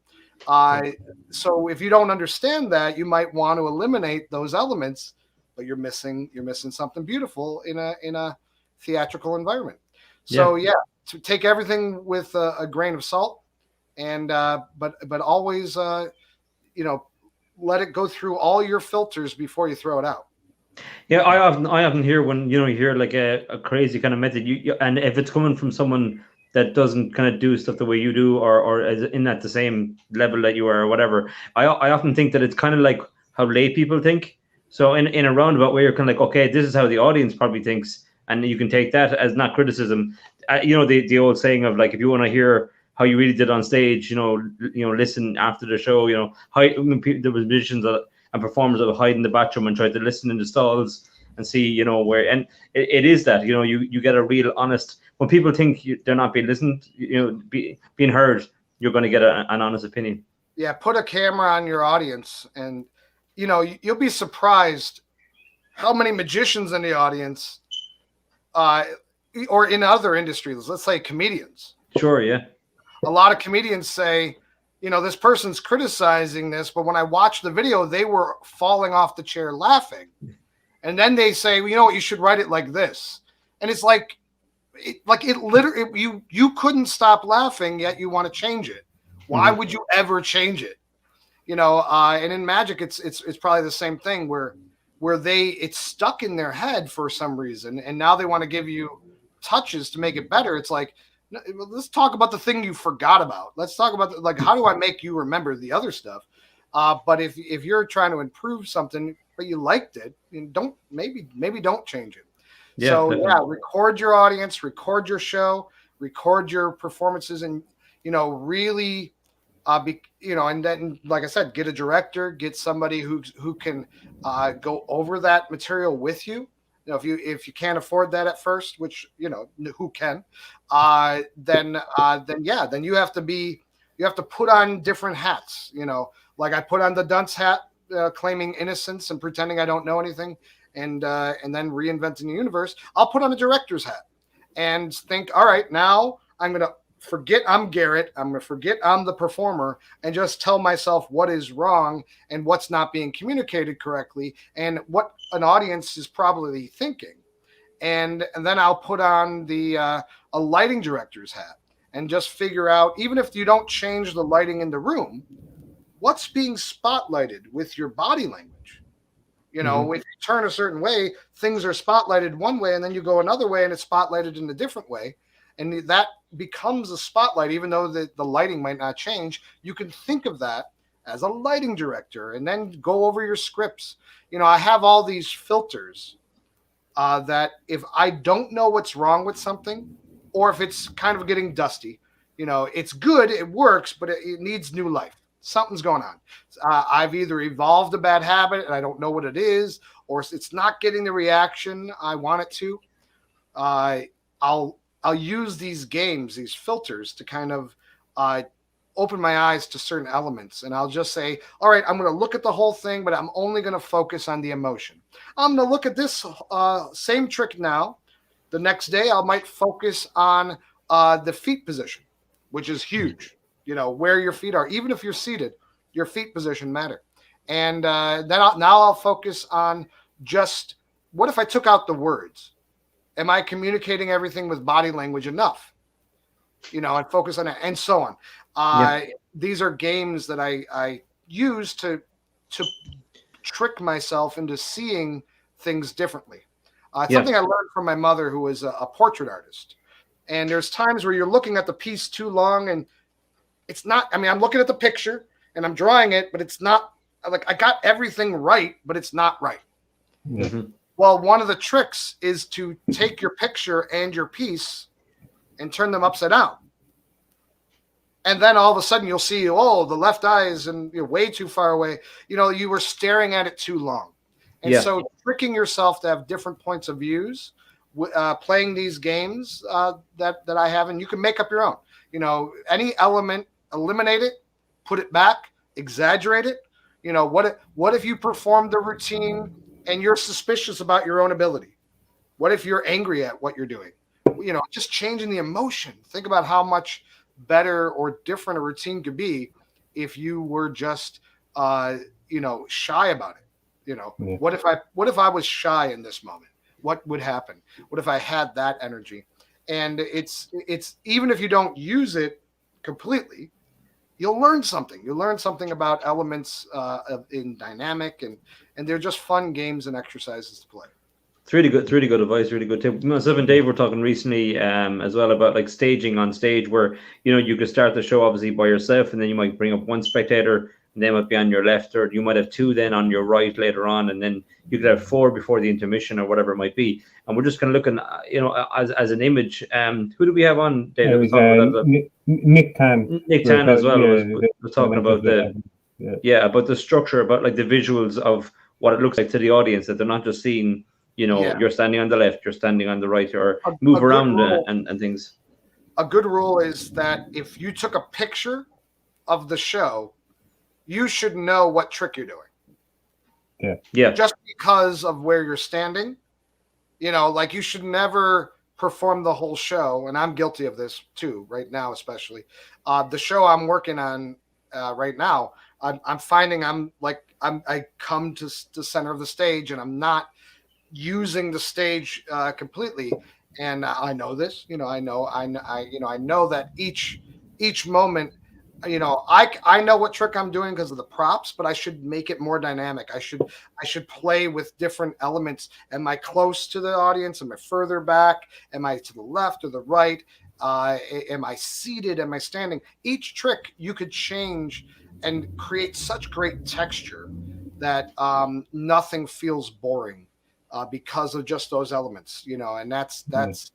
So if you don't understand that, you might want to eliminate those elements, but you're missing something beautiful in a theatrical environment. So to take everything with a grain of salt, and but always let it go through all your filters before you throw it out. Yeah, I often hear when you hear like a crazy kind of method, and if it's coming from someone that doesn't kind of do stuff the way you do, or is in at the same level that you are, or whatever, I often think that it's kind of like how lay people think. So in a roundabout way, you're kind of like, okay, this is how the audience probably thinks, and you can take that as not criticism. The old saying of, like, if you want to hear how you really did on stage, listen after the show. How there was musicians and performers that would hide in the bathroom and try to listen in the stalls and see, where. And it is that you get a real honest. When people think they're not being listened, being heard, you're going to get an honest opinion. Yeah, put a camera on your audience, and you'll be surprised how many magicians in the audience, or in other industries, let's say comedians. Sure, yeah. A lot of comedians say, this person's criticizing this, but when I watched the video, they were falling off the chair laughing. And then they say, well, you know what, you should write it like this. And it's like it literally, you couldn't stop laughing, yet you want to change it. Why would you ever change it? And in magic, it's probably the same thing where it's stuck in their head for some reason, and now they want to give you touches to make it better. It's like, let's talk about the thing you forgot about. Let's talk about how do I make you remember the other stuff? But if you're trying to improve something but you liked it, don't change it. Yeah, so record your audience, record your show, record your performances, and really and then, like I said, get a director, get somebody who can go over that material with you. If you can't afford that at first, which who can, then you have to put on different hats. Like I put on the dunce hat, claiming innocence and pretending I don't know anything, and then reinventing the universe, I'll put on a director's hat and think, all right, now I'm going to forget I'm Garrett. I'm going to forget I'm the performer and just tell myself what is wrong and what's not being communicated correctly and what an audience is probably thinking. And then I'll put on a lighting director's hat and just figure out, even if you don't change the lighting in the room, what's being spotlighted with your body language. You know, if you turn a certain way, things are spotlighted one way, and then you go another way and it's spotlighted in a different way. And that becomes a spotlight, even though the lighting might not change. You can think of that as a lighting director and then go over your scripts. You know, I have all these filters that if I don't know what's wrong with something, or if it's kind of getting dusty, you know, it's good, it works, but it needs new life. Something's going on. I've either evolved a bad habit and I don't know what it is, or it's not getting the reaction I want it to. I'll use these games, these filters, to kind of open my eyes to certain elements. And I'll just say, all right, I'm going to look at the whole thing, but I'm only going to focus on the emotion. I'm going to look at this same trick now. The next day, I might focus on the feet position, which is huge. You know, where your feet are. Even if you're seated, your feet position matter. And then I'll focus on just, what if I took out the words? Am I communicating everything with body language enough? You know, and focus on it, and so on. These are games that I use to trick myself into seeing things differently. Something I learned from my mother, who was a portrait artist. And there's times where you're looking at the piece too long, and it's not, I mean, I'm looking at the picture and I'm drawing it, but it's not like I got everything right, but it's not right. Well, one of the tricks is to take your picture and your piece and turn them upside down. And then all of a sudden you'll see, oh, the left eye is way too far away. You know, you were staring at it too long. And so tricking yourself to have different points of views, playing these games that I have, and you can make up your own. You know, any element, eliminate it, put it back, exaggerate it. You know, what if you perform the routine and you're suspicious about your own ability? What if you're angry at what you're doing? You know, just changing the emotion. Think about how much better or different a routine could be if you were just, shy about it. You know, what if I was shy in this moment? What would happen? What if I had that energy? And it's even if you don't use it completely, you'll learn something. You'll learn something about elements in dynamic, and they're just fun games and exercises to play. It's really good advice, really good tip. Myself and Dave were talking recently as well about like staging on stage, where you could start the show obviously by yourself, and then you might bring up one spectator, and they might be on your left, or you might have two then on your right later on, and then you could have four before the intermission or whatever it might be. And we're just kind of looking, as an image. Who do we have on, David? Nick Tan. Nick Tan as well. Was talking about about the structure, about like the visuals of what it looks like to the audience, that they're not just seeing, you're standing on the left, you're standing on the right, or move around and things. A good rule is that if you took a picture of the show, you should know what trick you're doing. Yeah. Just because of where you're standing, like you should never perform the whole show. And I'm guilty of this too, right now, especially. The show I'm working on right now, I'm finding I come to the center of the stage and I'm not using the stage completely. And I know this, I know that each moment, I know what trick I'm doing because of the props, but I should make it more dynamic. I should play with different elements. Am I close to the audience? Am I further back? Am I to the left or the right? Am I seated? Am I standing? Each trick you could change and create such great texture that nothing feels boring because of just those elements, and that's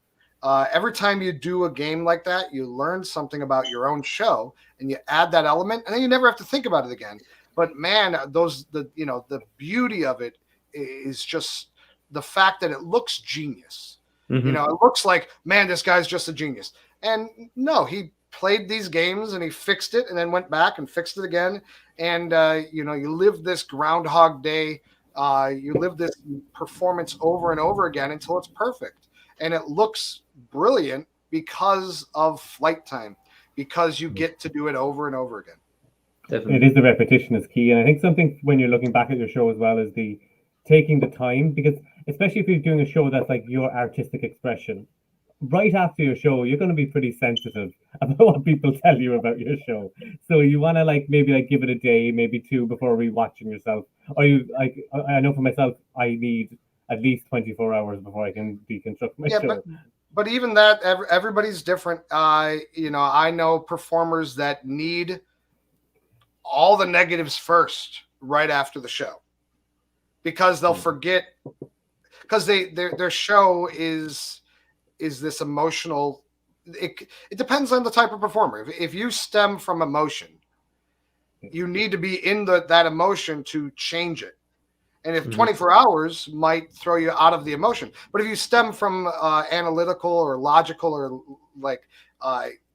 every time you do a game like that, you learn something about your own show and you add that element, and then you never have to think about it again. But man, the beauty of it is just the fact that it looks genius. It looks like, man, this guy's just a genius. And no, he played these games and he fixed it and then went back and fixed it again. And, you live this Groundhog Day You live this performance over and over again until it's perfect, and it looks brilliant because of flight time, because you get to do it over and over again. Definitely. It is the repetition is key, and I think something when you're looking back at your show as well is the taking the time, because especially if you're doing a show that's like your artistic expression, right after your show, you're going to be pretty sensitive about what people tell you about your show. So you want to like maybe like give it a day, maybe two before rewatching yourself. Or you like, I know for myself, I need at least 24 hours before I can deconstruct my show. But even that, everybody's different. You know, I know performers that need all the negatives first, right after the show, because they'll forget, because their show is this emotional. It depends on the type of performer. If you stem from emotion, you need to be in that emotion to change it. And if 24 hours might throw you out of the emotion, but if you stem from analytical or logical or like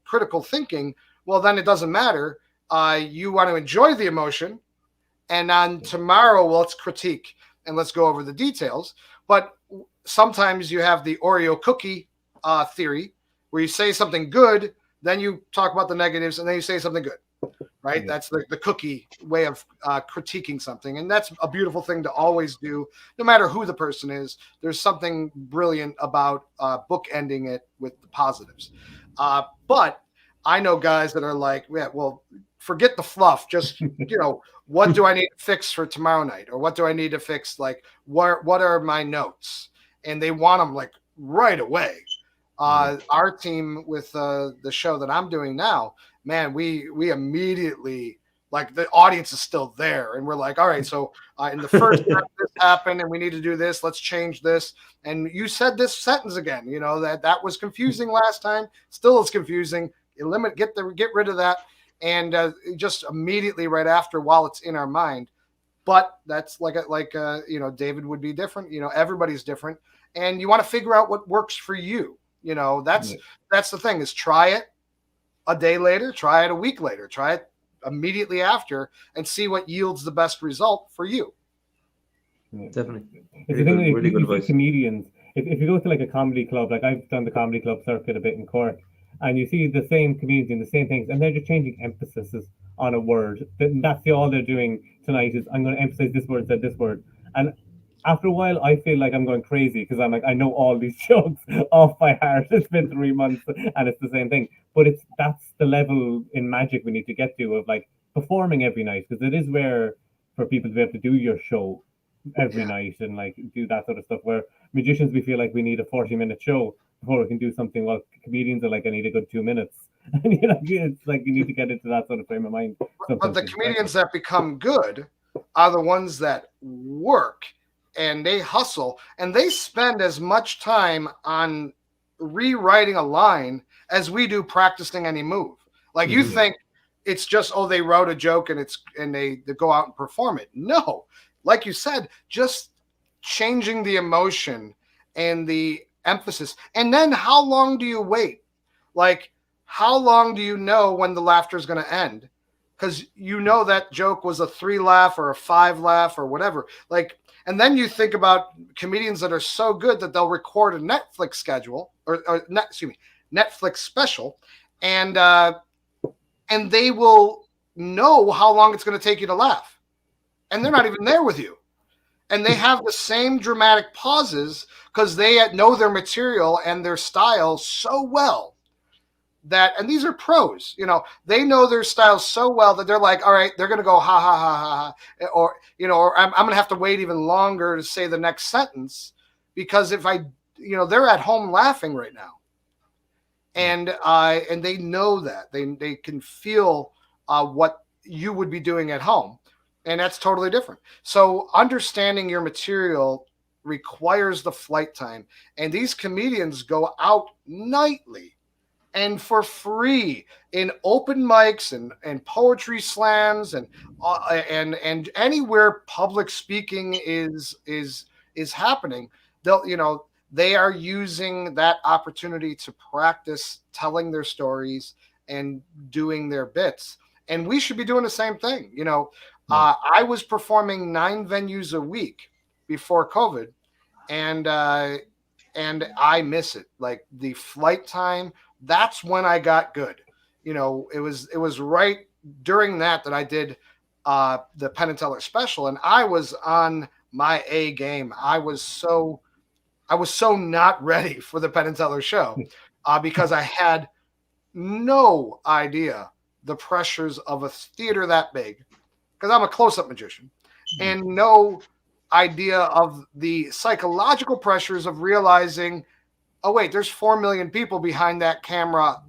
critical thinking, well, then it doesn't matter. You want to enjoy the emotion, and on tomorrow, well, let's critique and let's go over the details. But sometimes you have the Oreo cookie theory, where you say something good, then you talk about the negatives, and then you say something good. Right? Yeah. That's the cookie way of critiquing something. And that's a beautiful thing to always do, no matter who the person is. There's something brilliant about bookending it with the positives. But I know guys that are like, yeah, well, forget the fluff. Just, you know, what do I need to fix for tomorrow night? Or what do I need to fix? Like, what are my notes? And they want them like right away. Our team with the show that I'm doing now, man, we immediately, like, the audience is still there, and we're like, all right, so in the first step, this happened, and we need to do this. Let's change this. And you said this sentence again. You know, that was confusing last time. Still is confusing. Get rid of that, and just immediately right after, while it's in our mind. But that's like you know, David would be different. You know, everybody's different, and you want to figure out what works for you. You know, that's the thing, is try it a day later, try it a week later, try it immediately after, and see what yields the best result for you. Definitely. It's the thing that if you see comedians, if you go to like a comedy club, like I've done the comedy club circuit a bit in Cork, and you see the same comedians doing the same things, and they're just changing emphasis on a word. That's all they're doing tonight, is I'm going to emphasize this word, said this word. And after a while, I feel like I'm going crazy, because I'm like, I know all these jokes off by heart. It's been 3 months and it's the same thing. But that's the level in magic we need to get to, of like performing every night, because it is rare for people to be able to do your show every night and like do that sort of stuff. Where magicians, we feel like we need a 40-minute show before we can do something. Well, comedians are like, I need a good 2 minutes. And you know, it's like you need to get into that sort of frame of mind. But the comedians that become good are the ones that work, and they hustle, and they spend as much time on rewriting a line as we do practicing any move. Like, you think it's just, oh, they wrote a joke and they go out and perform it. No, like you said, just changing the emotion and the emphasis. And then how long do you wait? Like, how long do you know when the laughter is going to end? Because you know that joke was a 3 laugh or a 5 laugh or whatever. Like, and then you think about comedians that are so good that they'll record a Netflix schedule Netflix special, and they will know how long it's going to take you to laugh, and they're not even there with you, and they have the same dramatic pauses because they know their material and their style so well that, and these are pros, you know, they know their style so well that they're like, all right, they're going to go ha ha ha ha ha, or, you know, or I'm going to have to wait even longer to say the next sentence, because if I, you know, they're at home laughing right now, and they know that they can feel what you would be doing at home, and that's totally different. So understanding your material requires the flight time, and these comedians go out nightly and for free in open mics and poetry slams and anywhere public speaking is happening. They'll, you know, they are using that opportunity to practice telling their stories and doing their bits. And we should be doing the same thing. You know, I was performing 9 venues a week before COVID, and I miss it. Like the flight time, that's when I got good. You know, it was right during that I did the Penn and Teller special, and I was on my A game. I was so not ready for the Penn and Teller show because I had no idea the pressures of a theater that big, because I'm a close-up magician, and no idea of the psychological pressures of realizing, oh wait, there's 4 million people behind that camera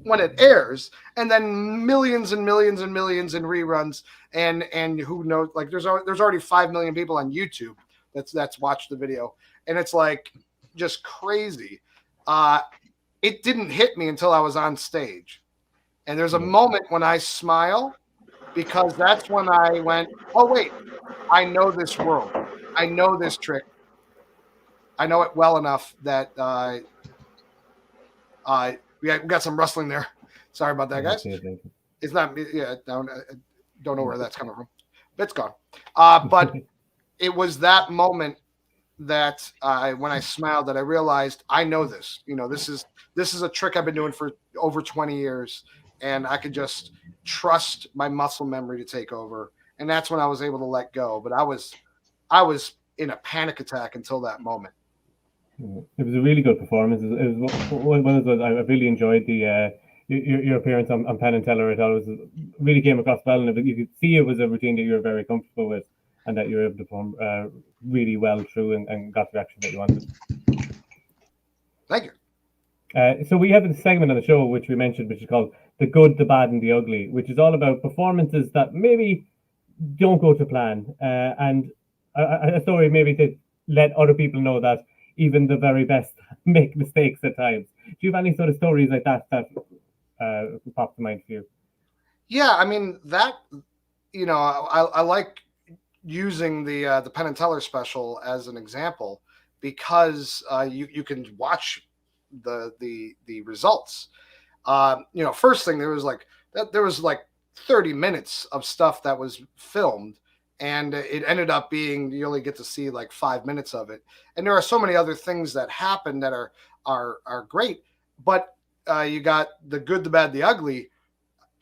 when it airs, and then millions and millions and millions in reruns, and who knows, like there's already 5 million people on YouTube that's watched the video, and it's like just crazy. It didn't hit me until I was on stage, and there's a moment when I smile, because that's when I went, oh wait, I know this world, I know this trick, I know it well enough that we got some rustling there. Sorry about that, guys. It's not me. Yeah, I don't know where that's coming from. It's gone. But it was that moment that when I smiled, that I realized I know this. You know, this is a trick I've been doing for over 20 years, and I could just trust my muscle memory to take over. And that's when I was able to let go. But I was in a panic attack until that moment. It was a really good performance. It was one of those. I really enjoyed the your appearance on Penn and Teller. I thought it was really came across well, and you could see it was a routine that you were very comfortable with, and that you were able to perform really well through and got the reaction that you wanted. Thank you. So we have a segment on the show which we mentioned, which is called The Good, the Bad, and the Ugly, which is all about performances that maybe don't go to plan, and a story maybe to let other people know that even the very best make mistakes at times. Do you have any sort of stories like that pop to mind for you? Yeah, I mean that. You know, I like using the Penn and Teller special as an example, because you can watch the results. You know, first thing, there was like 30 minutes of stuff that was filmed, and it ended up being, you only get to see like 5 minutes of it. And there are so many other things that happen that are great, but you got the good, the bad, the ugly.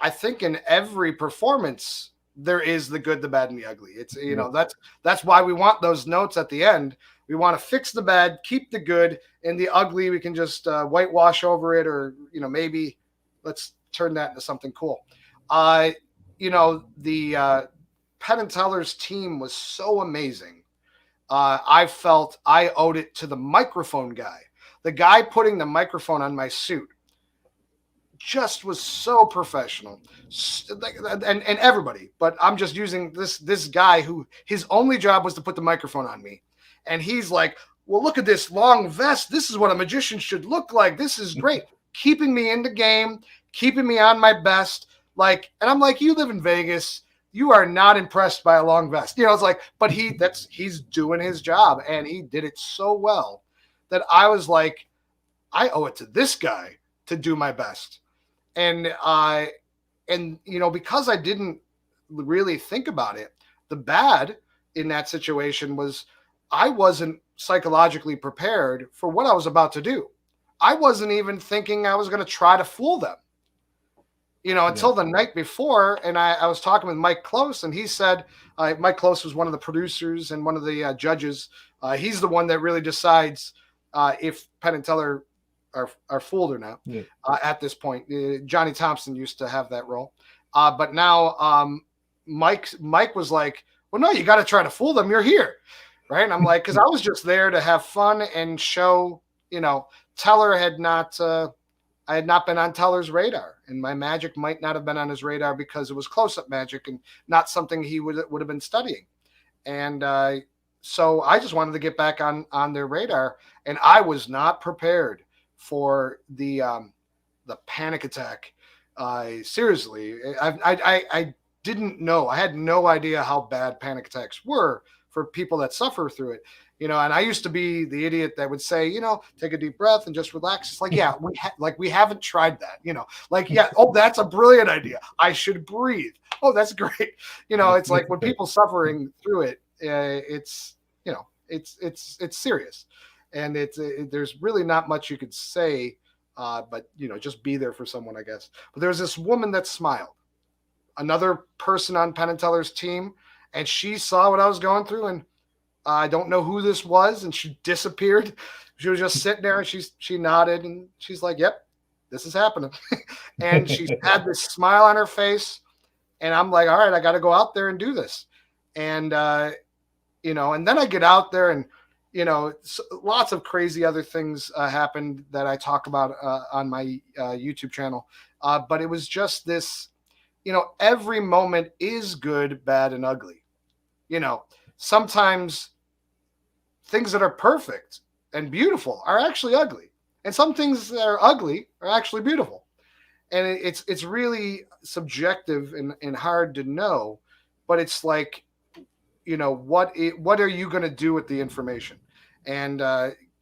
I think in every performance there is the good, the bad, and the ugly. It's, you know, that's why we want those notes at the end. We want to fix the bad, keep the good, and the ugly we can just whitewash over it, or, you know, maybe let's turn that into something cool. You know, the Penn and Teller's team was so amazing. I felt I owed it to the microphone guy. The guy putting the microphone on my suit just was so professional, and everybody. But I'm just using this guy who his only job was to put the microphone on me, and he's like, "Well, look at this long vest. This is what a magician should look like. This is great." Keeping me in the game, keeping me on my best. Like, and I'm like, "You live in Vegas. You are not impressed by a long vest." You know, it's like, but he's doing his job, and he did it so well that I was like, I owe it to this guy to do my best. And you know, because I didn't really think about it, the bad in that situation was I wasn't psychologically prepared for what I was about to do. I wasn't even thinking I was going to try to fool them, you know, until the night before. And I was talking with Mike Close, and he said, Mike Close was one of the producers and one of the judges. He's the one that really decides if Penn and Teller are fooled or not. At this point. Johnny Thompson used to have that role. But now Mike was like, well, no, you got to try to fool them. You're here. Right. And I'm like, because I was just there to have fun and show, you know, Teller I had not been on Teller's radar, and my magic might not have been on his radar because it was close-up magic and not something he would have been studying. And so I just wanted to get back on their radar, and I was not prepared for the panic attack. Seriously, I didn't know. I had no idea how bad panic attacks were for people that suffer through it. And I used to be the idiot that would say, take a deep breath and just relax. It's like, yeah, we haven't tried that, yeah. Oh, that's a brilliant idea. I should breathe. Oh, that's great. It's like when people suffering through it, it's serious, and there's really not much you could say, but just be there for someone, I guess. But there's this woman that smiled, another person on Penn and Teller's team, and she saw what I was going through, and I don't know who this was, and she disappeared. She was just sitting there, and she nodded, and she's like, "Yep, this is happening." And she had this smile on her face, and I'm like, "All right, I got to go out there and do this." And and then I get out there, and lots of crazy other things happened that I talk about on my YouTube channel. But it was just this, every moment is good, bad, and ugly. Sometimes things that are perfect and beautiful are actually ugly, and some things that are ugly are actually beautiful. And it's really subjective and hard to know, but it's like, what are you going to do with the information? And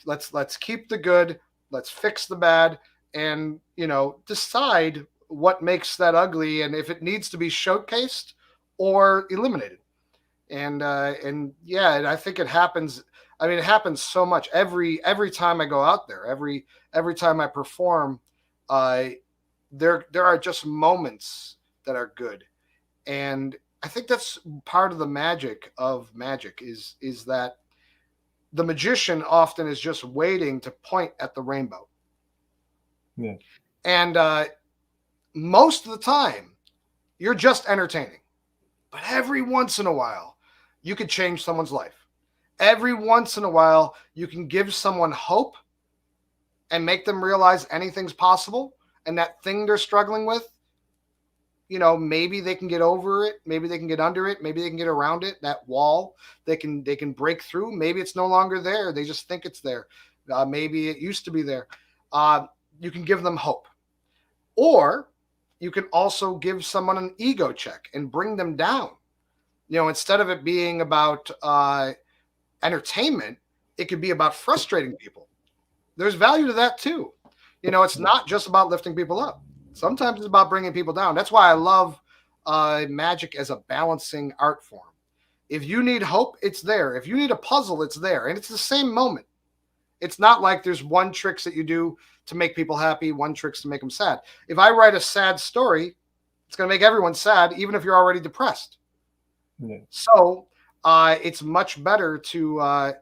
let's keep the good, let's fix the bad, and decide what makes that ugly, and if it needs to be showcased or eliminated. And yeah, and I think it happens. I mean, it happens so much every time I go out there, every time I perform. There are just moments that are good, and I think that's part of the magic of magic is that the magician often is just waiting to point at the rainbow. Yeah. And most of the time, you're just entertaining. But every once in a while, you could change someone's life. Every once in a while, you can give someone hope and make them realize anything's possible. And that thing they're struggling with, maybe they can get over it. Maybe they can get under it. Maybe they can get around it. That wall, they can break through. Maybe it's no longer there. They just think it's there. Maybe it used to be there. You can give them hope. Or you can also give someone an ego check and bring them down. Instead of it being about entertainment, it could be about frustrating people. There's value to that too. It's not just about lifting people up. Sometimes it's about bringing people down. That's why I love magic as a balancing art form. If you need hope, it's there. If you need a puzzle, it's there. And it's the same moment. It's not like there's one tricks that you do to make people happy, one tricks to make them sad. If I write a sad story, it's going to make everyone sad, even if you're already depressed. Yeah. So it's much better the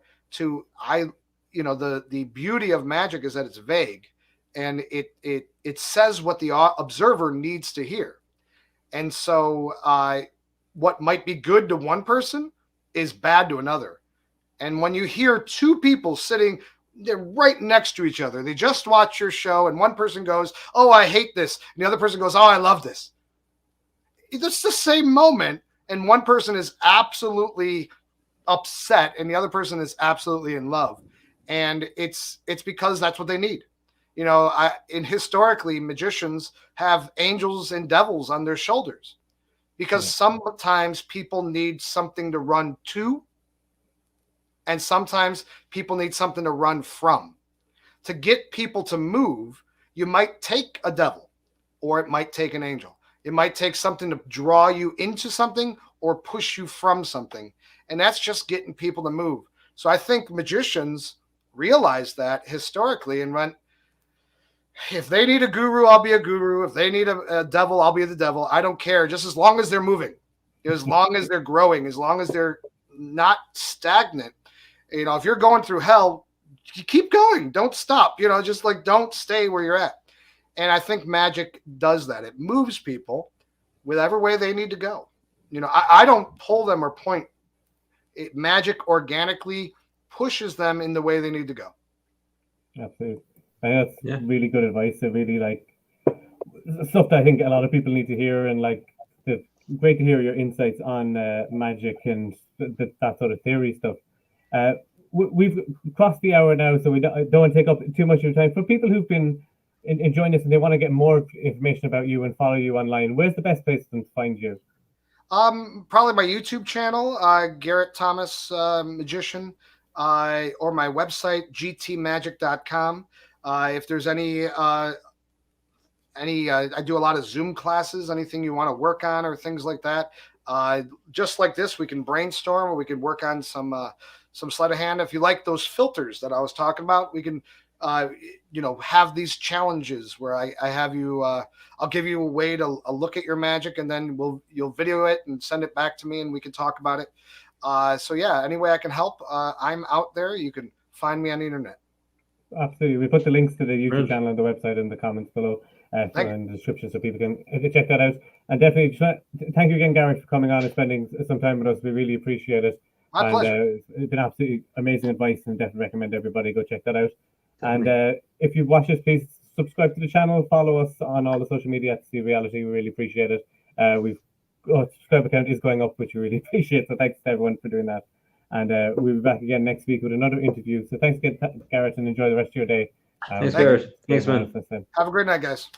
beauty of magic is that it's vague. And it says what the observer needs to hear. And so what might be good to one person is bad to another. And when you hear two people sitting, they're right next to each other, they just watch your show, and one person goes, "Oh, I hate this," and the other person goes, "Oh, I love this." It's the same moment, and one person is absolutely upset, and the other person is absolutely in love. And it's because that's what they need. Historically, magicians have angels and devils on their shoulders because sometimes people need something to run to, and sometimes people need something to run from. To get people to move, you might take a devil, or it might take an angel. It might take something to draw you into something or push you from something. And that's just getting people to move. So I think magicians realized that historically and went, if they need a guru, I'll be a guru. If they need a devil, I'll be the devil. I don't care. Just as long as they're moving, as long as they're growing, as long as they're not stagnant. If you're going through hell, you keep going. Don't stop. Just like don't stay where you're at. And I think magic does that. It moves people whatever way they need to go. I don't pull them or point. Magic organically pushes them in the way they need to go. Absolutely. And that's really good advice. I really like stuff that I think a lot of people need to hear, and it's great to hear your insights on magic and that sort of theory stuff. We've crossed the hour now, so we don't want to take up too much of your time. For people who've been enjoying this and they want to get more information about you and follow you online, where's the best place for them to find you? Probably my YouTube channel, Garrett Thomas Magician. or my website, gtmagic.com. If there's any, I do a lot of Zoom classes, anything you want to work on or things like that. Just like this, we can brainstorm, or we can work on some sleight of hand. If you like those filters that I was talking about, we can, have these challenges where I have you, I'll give you a way to look at your magic, and then you'll video it and send it back to me, and we can talk about it. So yeah, any way I can help, I'm out there. You can find me on the internet. Absolutely. We put the links to the YouTube channel and the website in the comments below, in the description, so people can check that out. And definitely, thank you again, Garrett, for coming on and spending some time with us. We really appreciate it. My pleasure. It's been absolutely amazing advice, and definitely recommend everybody go check that out. And if you've watched this, please subscribe to the channel, follow us on all the social media at Deceive Reality. We really appreciate it. Subscriber count is going up, which we really appreciate. So thanks to everyone for doing that. And we'll be back again next week with another interview. So thanks again, Garrett, and enjoy the rest of your day. Thanks, Garrett. Thanks, man. Have a great night, guys.